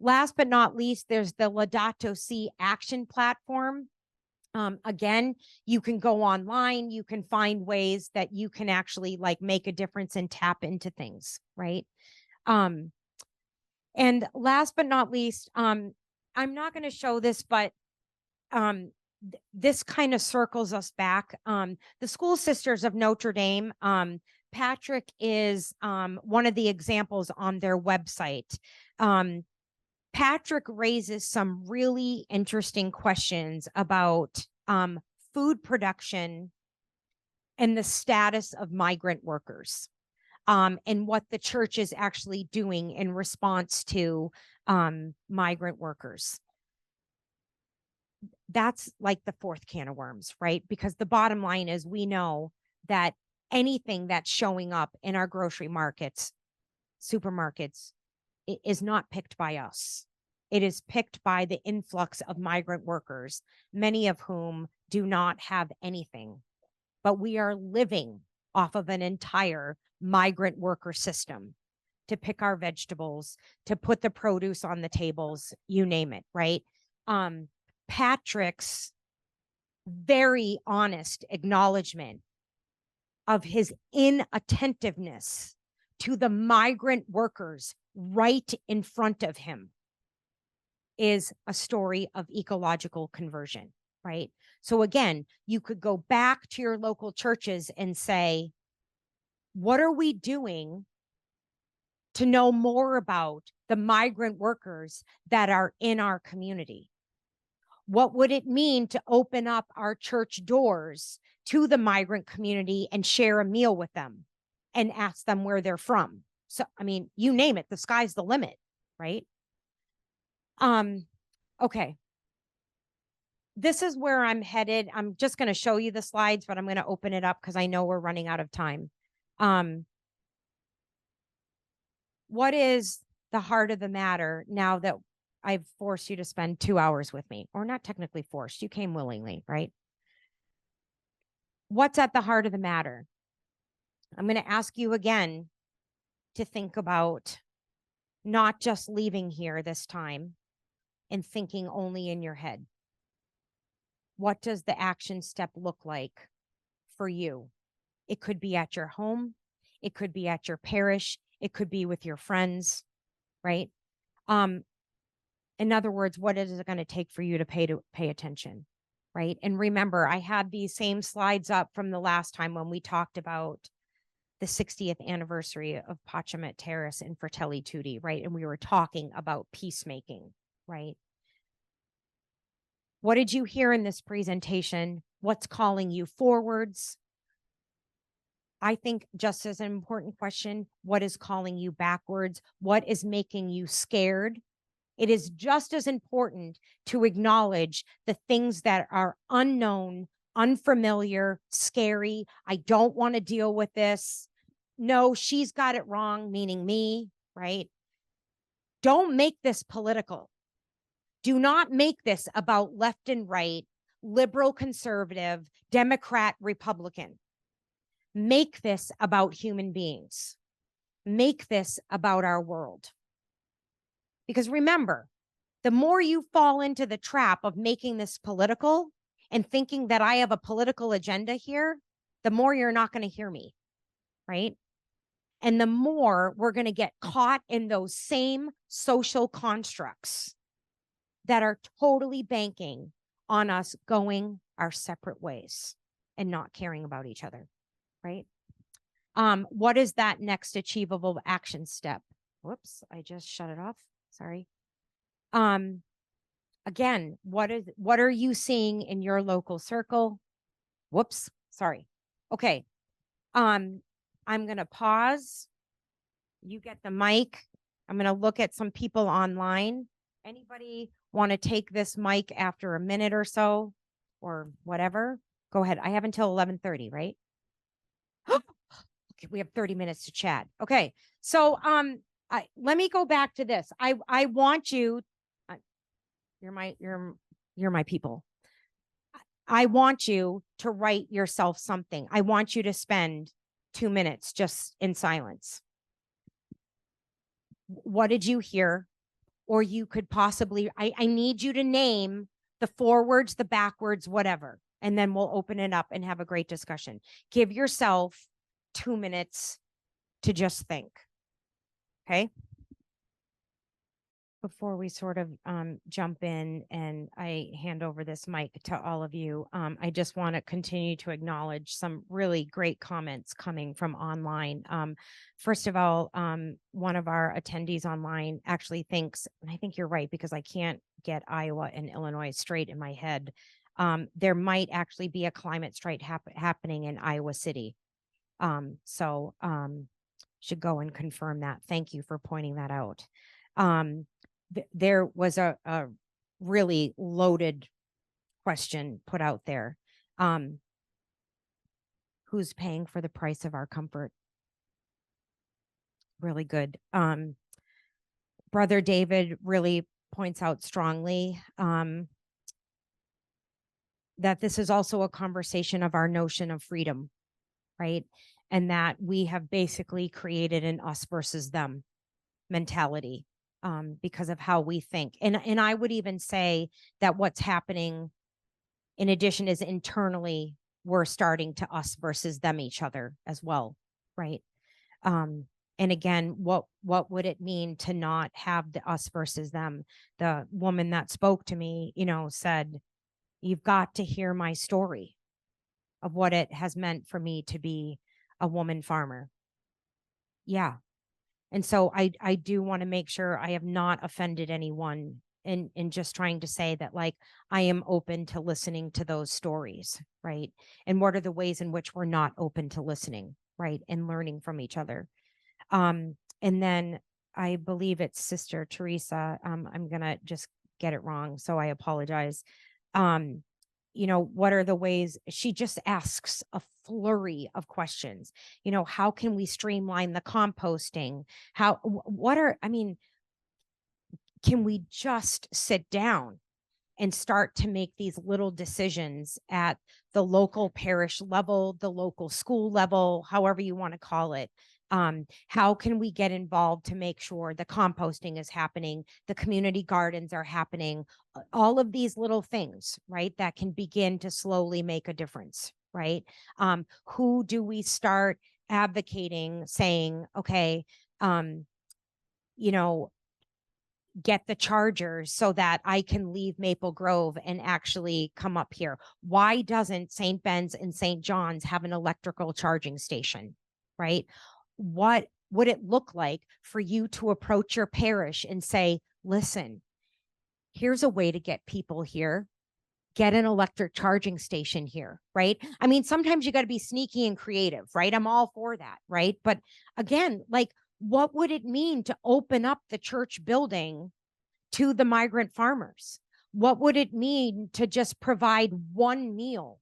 Last but not least, there's the Laudato Si action platform. Again, you can go online, you can find ways that you can actually like make a difference and tap into things, right? And last but not least, I'm not going to show this, but this kind of circles us back. The School Sisters of Notre Dame, Patrick is one of the examples on their website. Patrick raises some really interesting questions about food production and the status of migrant workers. and what the church is actually doing in response to migrant workers. That's like the fourth can of worms, right? Because the bottom line is we know that anything that's showing up in our grocery markets, supermarkets, is not picked by us. It is picked by the influx of migrant workers, many of whom do not have anything. But we are living off of an entire migrant worker system to pick our vegetables, to put the produce on the tables, you name it, right? Patrick's very honest acknowledgement of his inattentiveness to the migrant workers right in front of him is a story of ecological conversion, right? So again, you could go back to your local churches and say, what are we doing to know more about the migrant workers that are in our community? What would it mean to open up our church doors to the migrant community and share a meal with them and ask them where they're from? So, I mean, you name it, the sky's the limit, right? Okay. This is where I'm headed. I'm just going to show you the slides, but I'm going to open it up because I know we're running out of time. What is the heart of the matter now that I've forced you to spend 2 hours with me? Or not technically forced, you came willingly, right? What's at the heart of the matter? I'm going to ask you again to think about not just leaving here this time and thinking only in your head. What does the action step look like for you? It could be at your home. It could be at your parish. It could be with your friends, right? In other words, what is it going to take for you to pay attention, right? And remember, I had these same slides up from the last time when we talked about the 60th anniversary of Pacem et Terris and Fratelli Tutti, right? And we were talking about peacemaking, right? What did you hear in this presentation? What's calling you forwards? I think just as an important question, what is calling you backwards? What is making you scared? It is just as important to acknowledge the things that are unknown, unfamiliar, scary. I don't want to deal with this. No, she's got it wrong, meaning me, right? Don't make this political. Do not make this about left and right, liberal, conservative, Democrat, Republican. Make this about human beings. Make this about our world. Because remember, the more you fall into the trap of making this political and thinking that I have a political agenda here, the more you're not going to hear me, right? And the more we're going to get caught in those same social constructs that are totally banking on us going our separate ways and not caring about each other, right? What is that next achievable action step? Whoops, I just shut it off. Sorry. Again, what are you seeing in your local circle? Whoops, sorry. Okay. I'm going to pause. You get the mic. I'm going to look at some people online. Anybody want to take this mic after a minute or so or whatever? Go ahead. I have until 11:30, right? Okay, we have 30 minutes to chat. Okay. So, let me go back to this. I want you, you're my people. I want you to write yourself something. I want you to spend 2 minutes just in silence. What did you hear? Or you could possibly, I need you to name the forwards, the backwards, whatever. And then we'll open it up and have a great discussion. Give yourself 2 minutes to just think. Okay. Before we sort of jump in and I hand over this mic to all of you, I just want to continue to acknowledge some really great comments coming from online. First of all, one of our attendees online actually thinks, and I think you're right because I can't get Iowa and Illinois straight in my head. There might actually be a climate strike happening in Iowa City. should go and confirm that. Thank you for pointing that out. There was a really loaded question put out there. Who's paying for the price of our comfort? Really good. Brother David really points out strongly that this is also a conversation of our notion of freedom, right? And that we have basically created an us versus them mentality because of how we think. And I would even say that what's happening in addition is internally we're starting to us versus them each other as well, right? And again, what would it mean to not have the us versus them? The woman that spoke to me, said, you've got to hear my story of what it has meant for me to be a woman farmer. Yeah. And so I do want to make sure I have not offended anyone in just trying to say that, like, I am open to listening to those stories, right? And what are the ways in which we're not open to listening, right? And learning from each other. And then I believe it's Sister Teresa. I'm going to just get it wrong, so I apologize. What are the ways? She just asks a flurry of questions. How can we streamline the composting? Can we just sit down and start to make these little decisions at the local parish level, the local school level, however you want to call it? How can we get involved to make sure the composting is happening, the community gardens are happening, all of these little things, right, that can begin to slowly make a difference, right? Who do we start advocating, saying, okay, get the chargers so that I can leave Maple Grove and actually come up here? Why doesn't St. Ben's and St. John's have an electrical charging station, right? What would it look like for you to approach your parish and say, listen, here's a way to get people here. Get an electric charging station here, right? I mean, sometimes you got to be sneaky and creative, right? I'm all for that, right? But again, like, what would it mean to open up the church building to the migrant farmers? What would it mean to just provide one meal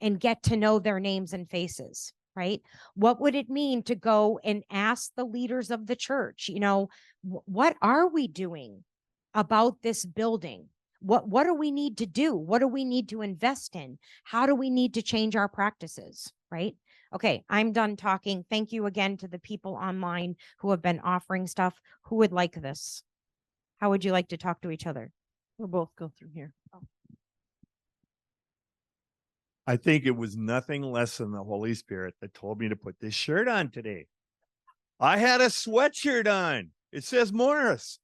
and get to know their names and faces, right? What would it mean to go and ask the leaders of the church, what are we doing about this building? What do we need to do? What do we need to invest in? How do we need to change our practices, right? Okay, I'm done talking. Thank you again to the people online who have been offering stuff. Who would like this? How would you like to talk to each other? We'll both go through here. I think it was nothing less than the Holy Spirit that told me to put this shirt on today. I had a sweatshirt on. It says Morris.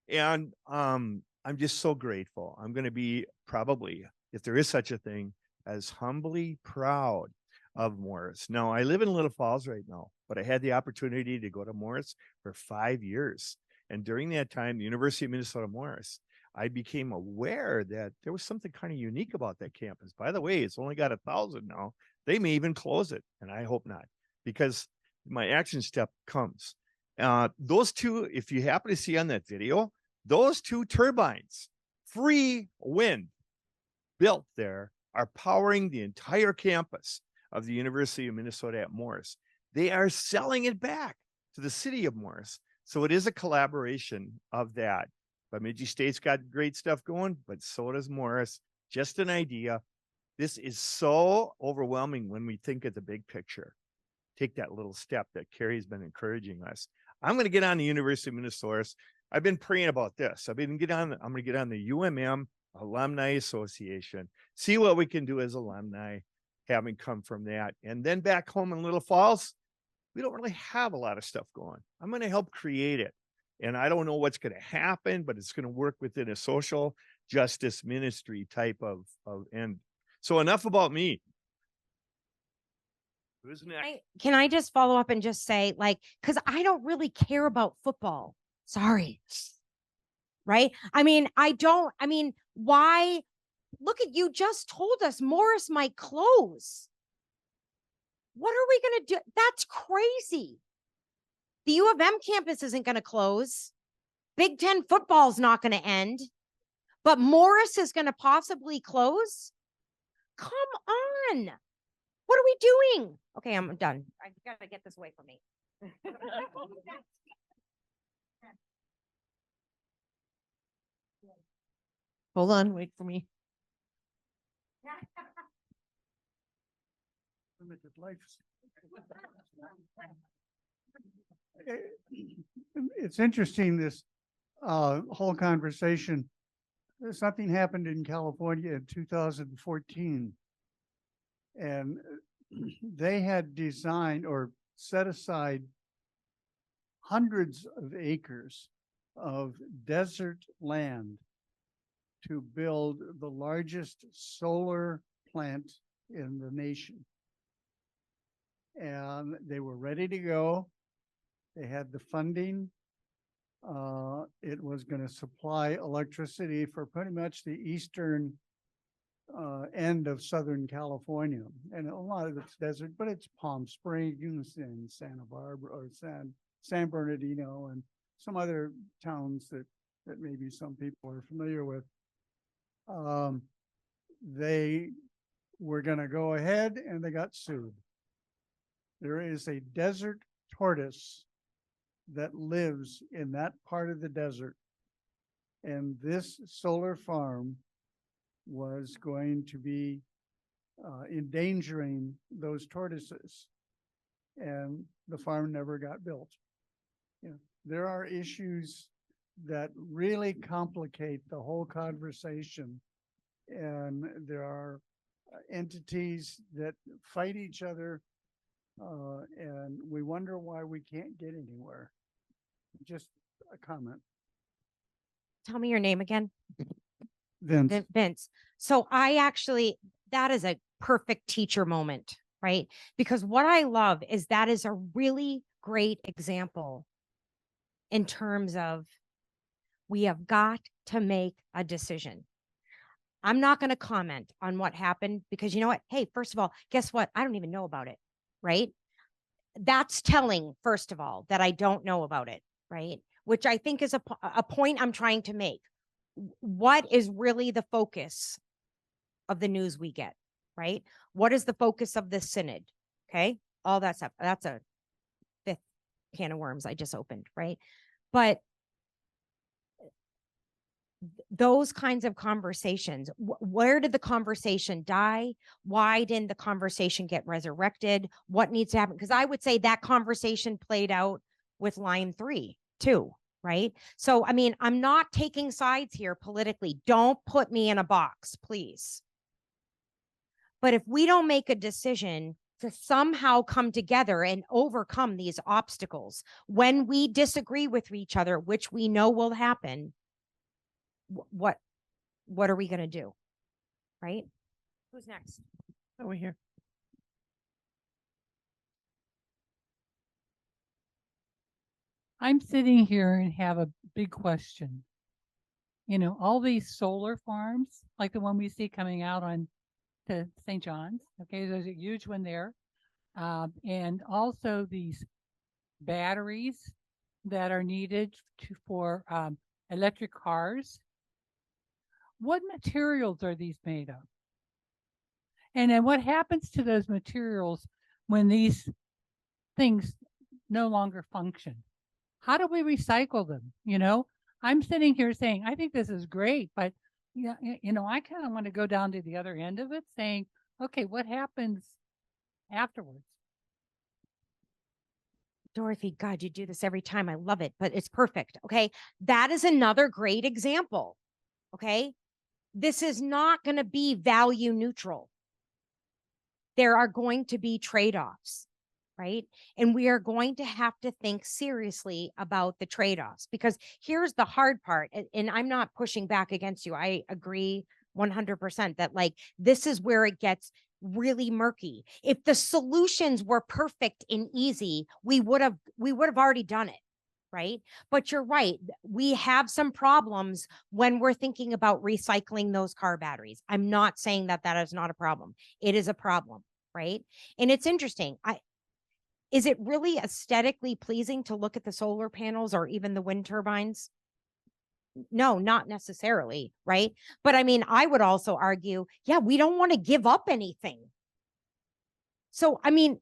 And I'm just so grateful. I'm going to be probably, if there is such a thing, as humbly proud of Morris. Now, I live in Little Falls right now, but I had the opportunity to go to Morris for 5 years. And during that time, the University of Minnesota Morris, I became aware that there was something kind of unique about that campus. By the way, it's only got 1,000 now. They may even close it, and I hope not, because my action step comes. Those two, if you happen to see on that video, those two turbines, free wind, built there, are powering the entire campus of the University of Minnesota at Morris. They are selling it back to the city of Morris. So it is a collaboration of that. Bemidji State's got great stuff going, but so does Morris. Just an idea. This is so overwhelming when we think of the big picture. Take that little step that Kari's been encouraging us. I'm going to get on the University of Minnesota. I've been praying about this. I'm going to get on the UMM Alumni Association, see what we can do as alumni, having come from that. And then back home in Little Falls, we don't really have a lot of stuff going. I'm going to help create it. And I don't know what's going to happen, but it's going to work within a social justice ministry type of end. So enough about me. Who's next? Can I just follow up and just say, like, because I don't really care about football. Sorry. Right? Why? Look at, you just told us Morris might close. What are we going to do? That's crazy. The U of M campus isn't going to close. Big Ten football's not going to end, but Morris is going to possibly close. Come on. What are we doing? Okay, I'm done. I got to get this away from me. Hold on, wait for me. Limited life. It's interesting, this whole conversation. Something happened in California in 2014, and they had designed or set aside hundreds of acres of desert land to build the largest solar plant in the nation. And they were ready to go. They had the funding. It was going to supply electricity for pretty much the eastern end of Southern California. And a lot of it's desert, but it's Palm Springs and Santa Barbara or San Bernardino and some other towns that maybe some people are familiar with. They were going to go ahead and they got sued. There is a desert tortoise that lives in that part of the desert. And this solar farm was going to be endangering those tortoises. And the farm never got built. You know, there are issues that really complicate the whole conversation. And there are entities that fight each other. And we wonder why we can't get anywhere. Just a comment. Tell me your name again. Vince. Vince. So that is a perfect teacher moment, right? Because what I love is that is a really great example in terms of we have got to make a decision. I'm not going to comment on what happened because you know what? Hey, first of all, guess what? I don't even know about it, right? That's telling, first of all, that I don't know about it, right? Which I think is a point I'm trying to make. What is really the focus of the news we get, right? What is the focus of this synod? Okay, all that stuff. That's a fifth can of worms I just opened, right? But those kinds of conversations, where did the conversation die? Why didn't the conversation get resurrected? What needs to happen? Because I would say that conversation played out with line 3 too, right? So, I mean, I'm not taking sides here politically. Don't put me in a box, please. But if we don't make a decision to somehow come together and overcome these obstacles when we disagree with each other, which we know will happen, what are we going to do? Right? Who's next? Over here. I'm sitting here and have a big question. You know, all these solar farms, like the one we see coming out on to St. John's. Okay, there's a huge one there. And also these batteries that are needed for electric cars. What materials are these made of? And then what happens to those materials when these things no longer function? How do we recycle them? You know, I'm sitting here saying, I think this is great, but yeah, you know, I kind of want to go down to the other end of it saying, okay, what happens afterwards? Dorothy, God, you do this every time. I love it, but it's perfect. Okay. That is another great example. Okay. This is not going to be value neutral. There are going to be trade-offs, right? And we are going to have to think seriously about the trade-offs because here's the hard part. And I'm not pushing back against you. I agree 100% that like, this is where it gets really murky. If the solutions were perfect and easy, we would have already done it. Right. But you're right. We have some problems when we're thinking about recycling those car batteries. I'm not saying that that is not a problem. It is a problem. Right. And it's interesting. Is it really aesthetically pleasing to look at the solar panels or even the wind turbines? No, not necessarily, right? But I mean, I would also argue, yeah, we don't want to give up anything. So, I mean,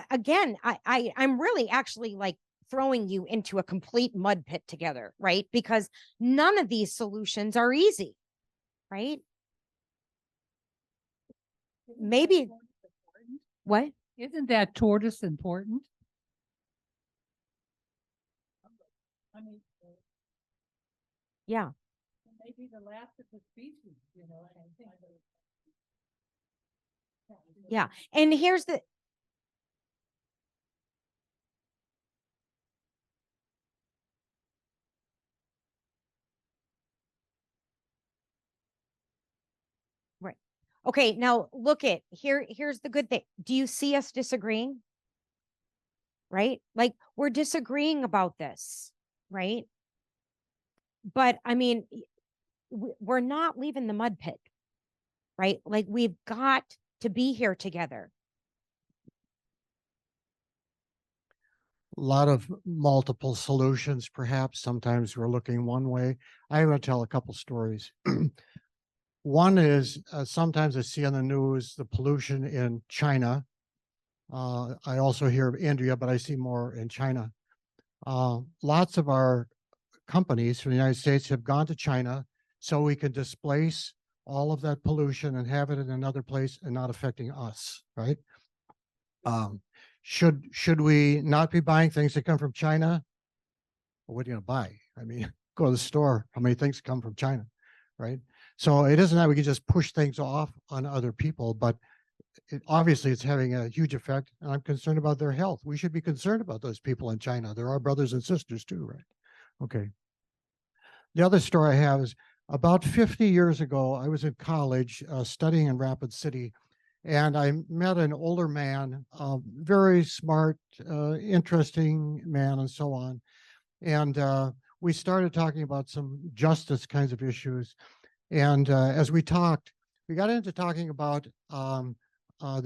again, I'm really actually like throwing you into a complete mud pit together, right? Because none of these solutions are easy, right? Maybe. What? Isn't that tortoise important? I mean, Yeah. maybe the last of the species, Yeah. And here's the right. Okay, now look at here's the good thing. Do you see us disagreeing? Right? Like we're disagreeing about this, right? But I mean, we're not leaving the mud pit, right? Like we've got to be here together. A lot of multiple solutions, perhaps. Sometimes we're looking one way. I'm going to tell a couple stories. One is sometimes I see on the news the pollution in China. I also hear of India, but I see more in China. Lots of our companies from the United States have gone to China so we can displace all of that pollution and have it in another place and not affecting us, right? Should we not be buying things that come from China? Well, what are you going to buy? I mean, go to the store. How many things come from China, right? So it isn't that we can just push things off on other people, but obviously it's having a huge effect, and I'm concerned about their health. We should be concerned about those people in China. They're our brothers and sisters too, right? Okay. The other story I have is about 50 years ago, I was in college studying in Rapid City, and I met an older man, very smart, interesting man, and so on. And we started talking about some justice kinds of issues. And as we talked, we got into talking about the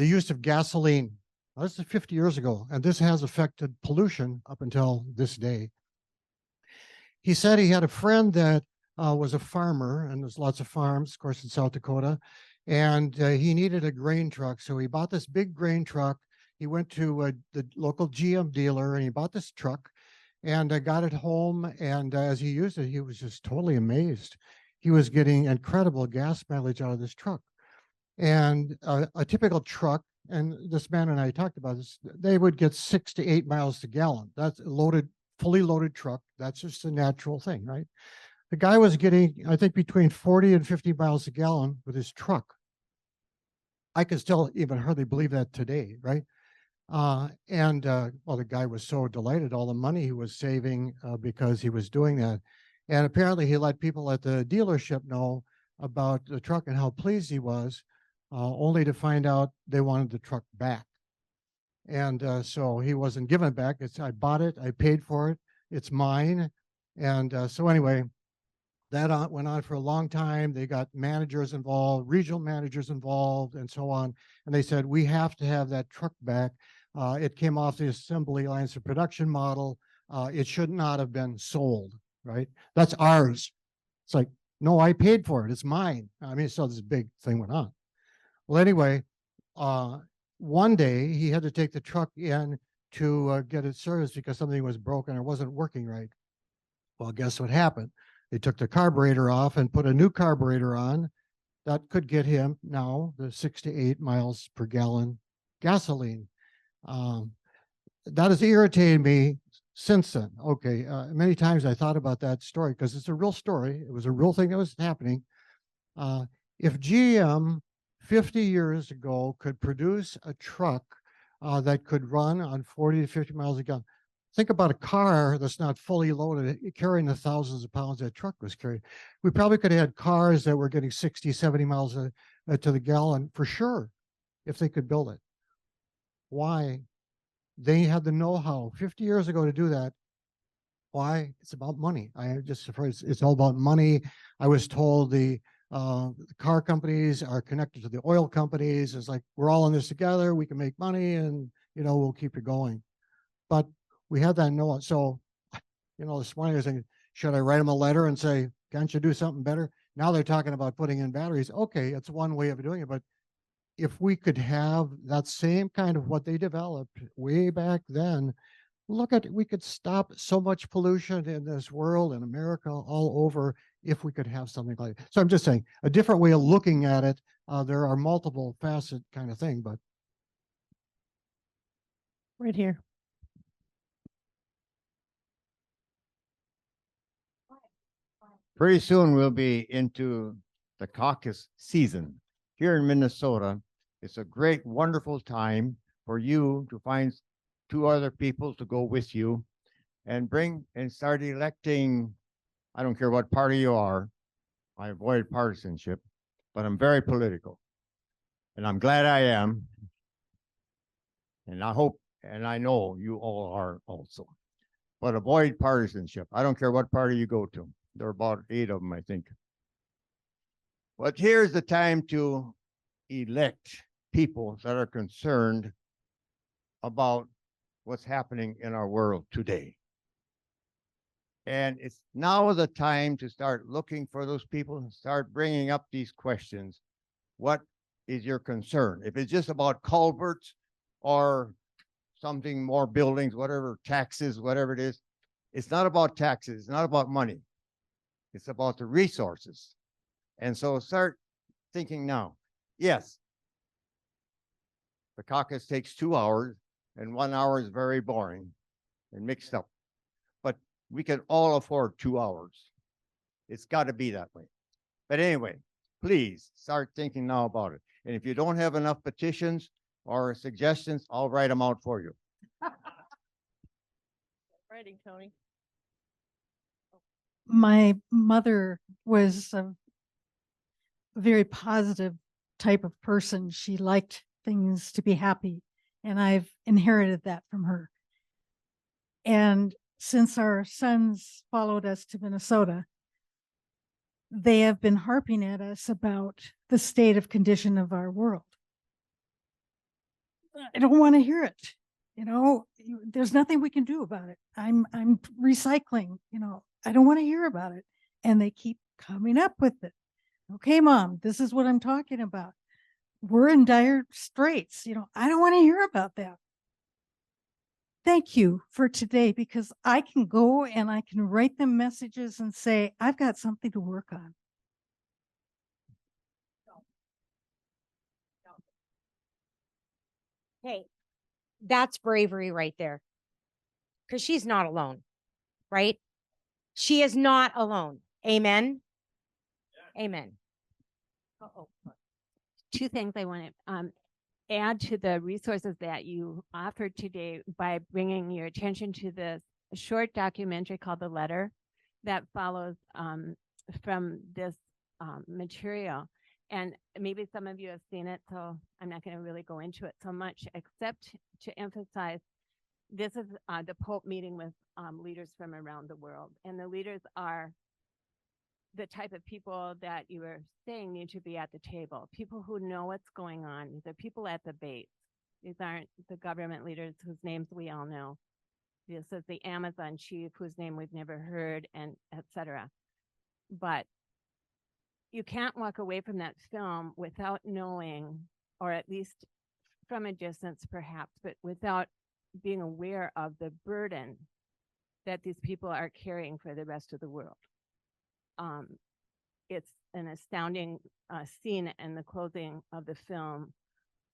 use of gasoline. Now, this is 50 years ago, and this has affected pollution up until this day. He said he had a friend that was a farmer, and there's lots of farms, of course, in South Dakota, and he needed a grain truck. So he bought this big grain truck. He went to the local GM dealer and he bought this truck and got it home. And as he used it, he was just totally amazed. He was getting incredible gas mileage out of this truck. And a typical truck, and this man and I talked about this, they would get 6 to 8 miles to gallon. That's a loaded, fully loaded truck. That's just a natural thing, right? The guy was getting, I think, between 40 and 50 miles a gallon with his truck. I can still even hardly believe that today, right? Well, the guy was so delighted, all the money he was saving because he was doing that. And apparently he let people at the dealership know about the truck and how pleased he was, only to find out they wanted the truck back. And so he wasn't giving it back. I bought it, I paid for it, it's mine. And so anyway, that went on for a long time. They got managers involved, regional managers involved, and so on. And they said, we have to have that truck back. It came off the assembly lines of production model. It should not have been sold, right? That's ours. It's like, no, I paid for it. It's mine. I mean, so this big thing went on. Well, anyway, one day he had to take the truck in to get it serviced because something was broken or wasn't working right. Well, guess what happened? They took the carburetor off and put a new carburetor on. That could get him now the 6 to 8 miles per gallon gasoline. That has irritated me since then. Okay, many times I thought about that story because it's a real story. It was a real thing that was happening. If GM 50 years ago could produce a truck that could run on 40 to 50 miles a gallon, think about a car that's not fully loaded, carrying the thousands of pounds that truck was carrying. We probably could have had cars that were getting 60, 70 miles to the gallon for sure, if they could build it. Why? They had the know-how 50 years ago to do that. Why? It's about money. I just afraid it's all about money. I was told the car companies are connected to the oil companies. It's like, we're all in this together. We can make money and, we'll keep it going. but we had that no, so, this morning I was thinking, should I write them a letter and say, can't you do something better? Now they're talking about putting in batteries. Okay, it's one way of doing it, but if we could have that same kind of what they developed way back then, we could stop so much pollution in this world, in America, all over, if we could have something like that. So I'm just saying, a different way of looking at it. There are multiple facet kind of thing, but. Right here. Pretty soon we'll be into the caucus season. Here in Minnesota, it's a great, wonderful time for you to find 2 other people to go with you and start electing. I don't care what party you are. I avoid partisanship, but I'm very political. And I'm glad I am. And I hope, and I know you all are also. But avoid partisanship. I don't care what party you go to. There are about 8 of them, I think. But here's the time to elect people that are concerned about what's happening in our world today. And it's now the time to start looking for those people and start bringing up these questions. What is your concern? If it's just about culverts or something more, buildings, whatever, taxes, whatever it is, it's not about taxes. It's not about money. It's about the resources. And so start thinking now. Yes, the caucus takes 2 hours and 1 hour is very boring and mixed up. But we can all afford 2 hours. It's got to be that way. But anyway, please start thinking now about it. And if you don't have enough petitions or suggestions, I'll write them out for you. Writing, Tony. My mother was a very positive type of person. She liked things to be happy, and I've inherited that from her. And since our sons followed us to Minnesota, they have been harping at us about the state of condition of our world. I don't want to hear it. There's nothing we can do about it. I'm recycling, I don't want to hear about it. And they keep coming up with it. Okay, Mom, this is what I'm talking about. We're in dire straits. I don't want to hear about that. Thank you for today, because I can go and I can write them messages and say, I've got something to work on. Hey, that's bravery right there. Because she's not alone, right? She is not alone. Amen. Amen. Two things I want to add to the resources that you offered today by bringing your attention to this short documentary called The Letter that follows from this material. And maybe some of you have seen it, so I'm not going to really go into it so much, except to emphasize this is the Pope meeting with leaders from around the world. And the leaders are the type of people that you were saying need to be at the table, people who know what's going on. These are people at the base. These aren't the government leaders whose names we all know. This is the Amazon chief whose name we've never heard, and etc. But you can't walk away from that film without knowing, or at least from a distance perhaps, but without being aware of the burden that these people are carrying for the rest of the world. It's an astounding scene in the closing of the film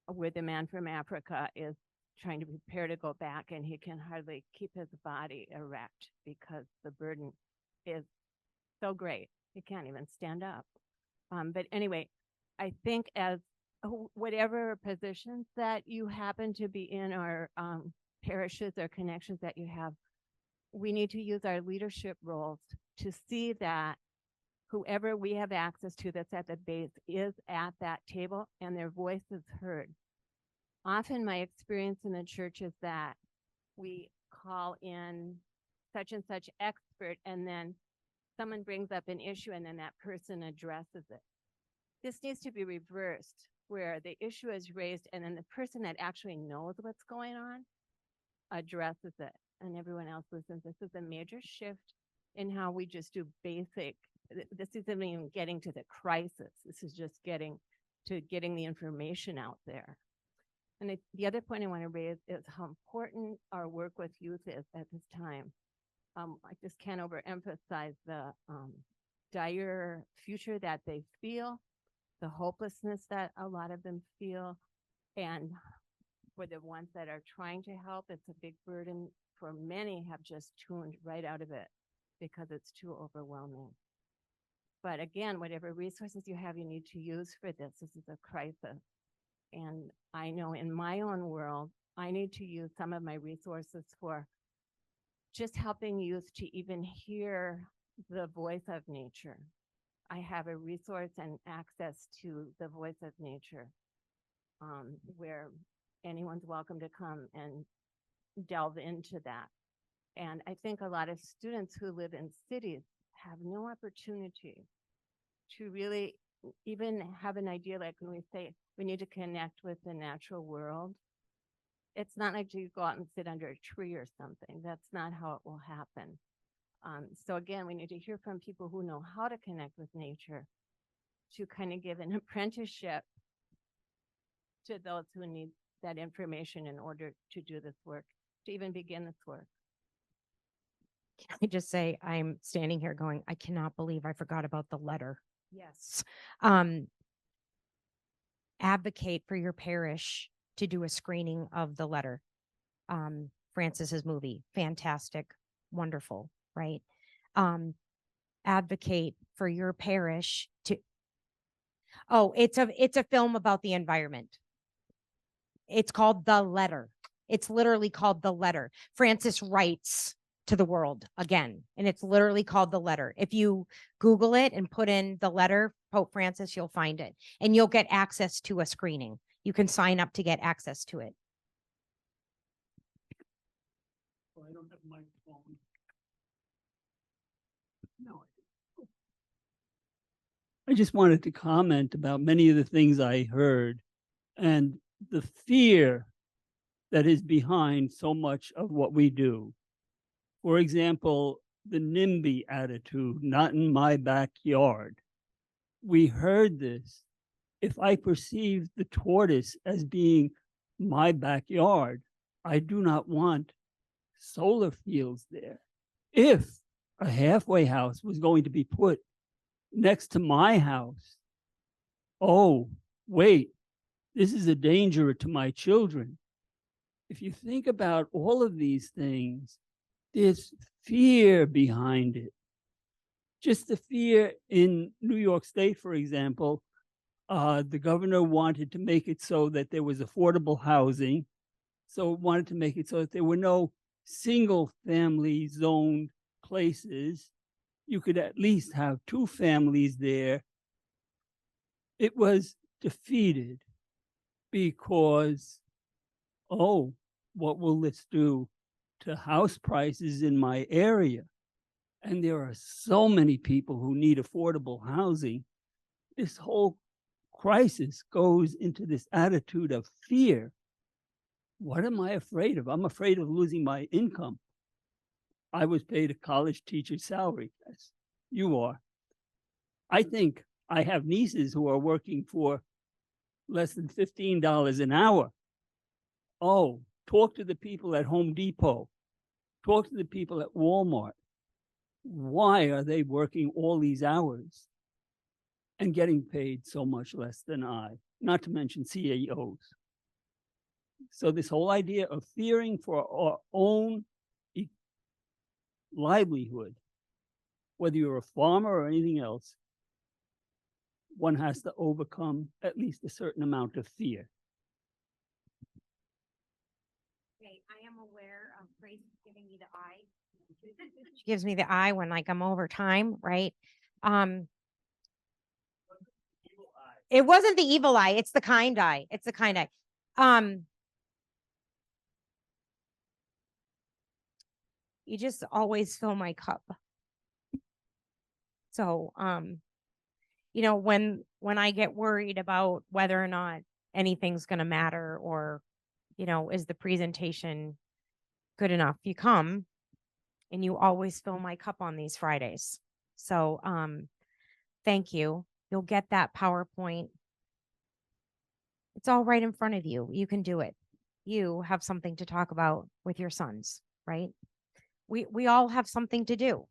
where the man from Africa is trying to prepare to go back, and he can hardly keep his body erect because the burden is so great. He can't even stand up. But anyway, I think as whatever positions that you happen to be in, or parishes or connections that you have, we need to use our leadership roles to see that whoever we have access to that's at the base is at that table and their voice is heard. Often my experience in the church is that we call in such and such expert, and then someone brings up an issue and then that person addresses it. This needs to be reversed, where the issue is raised and then the person that actually knows what's going on addresses it and everyone else listens. This is a major shift in how we just do basic. This isn't even getting to the crisis. This is just getting the information out there. And the other point I want to raise is how important our work with youth is at this time. I just can't overemphasize the dire future that they feel, the hopelessness that a lot of them feel, and for the ones that are trying to help, it's a big burden. For many have just tuned right out of it because it's too overwhelming. But again, whatever resources you have, you need to use for this. This is a crisis. And I know in my own world, I need to use some of my resources for just helping youth to even hear the voice of nature. I have a resource and access to the voice of nature, where anyone's welcome to come and delve into that. And I think a lot of students who live in cities have no opportunity to really even have an idea, like when we say we need to connect with the natural world. It's not like you go out and sit under a tree or something. That's not how it will happen. So again, we need to hear from people who know how to connect with nature to kind of give an apprenticeship to those who need that information in order to do this work, to even begin this work. Can I just say, I'm standing here going, I cannot believe I forgot about the letter. Yes. Advocate for your parish to do a screening of the letter. Francis's movie, fantastic, wonderful, right? Advocate for your parish to. Oh, it's a film about the environment. It's called The Letter. It's literally called The Letter. Francis writes to the world again, and it's literally called The Letter. If you Google it and put in The Letter, Pope Francis, you'll find it, and you'll get access to a screening. You can sign up to get access to it. Well, I don't have a microphone. No. I just wanted to comment about many of the things I heard and the fear that is behind so much of what we do. For example, the NIMBY attitude, not in my backyard. We heard this. If I perceive the tortoise as being my backyard, I do not want solar fields there. If a halfway house was going to be put next to my house, oh, wait, this is a danger to my children. If you think about all of these things, there's fear behind it. Just the fear in New York State, for example, the governor wanted to make it so that there was affordable housing. So wanted to make it so that there were no single family zoned places. You could at least have two families there. It was defeated because, oh, what will this do to house prices in my area? And there are so many people who need affordable housing. This whole crisis goes into this attitude of fear. What am I afraid of? I'm afraid of losing my income. I was paid a college teacher's salary, as you are. I think I have nieces who are working for less than $15 an hour. Oh, talk to the people at Home Depot. Talk to the people at Walmart. Why are they working all these hours and getting paid so much less than I? Not to mention CEOs. So this whole idea of fearing for our own livelihood, whether you're a farmer or anything else, one has to overcome at least a certain amount of fear. Okay, I am aware of Grace giving me the eye. She gives me the eye when like I'm over time, right? It wasn't the evil eye, it's the kind eye. It's the kind eye. You just always fill my cup. So you know, when I get worried about whether or not anything's gonna matter, or, you know, is the presentation good enough. You come and you always fill my cup on these Fridays. So thank you. You'll get that PowerPoint. It's all right in front of you. You can do it. You have something to talk about with your sons, right? We all have something to do.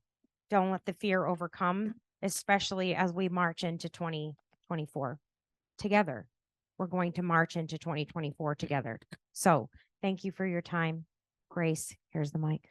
Don't let the fear overcome, especially as we march into 2024 together. We're going to march into 2024 together. So thank you for your time. Grace, here's the mic.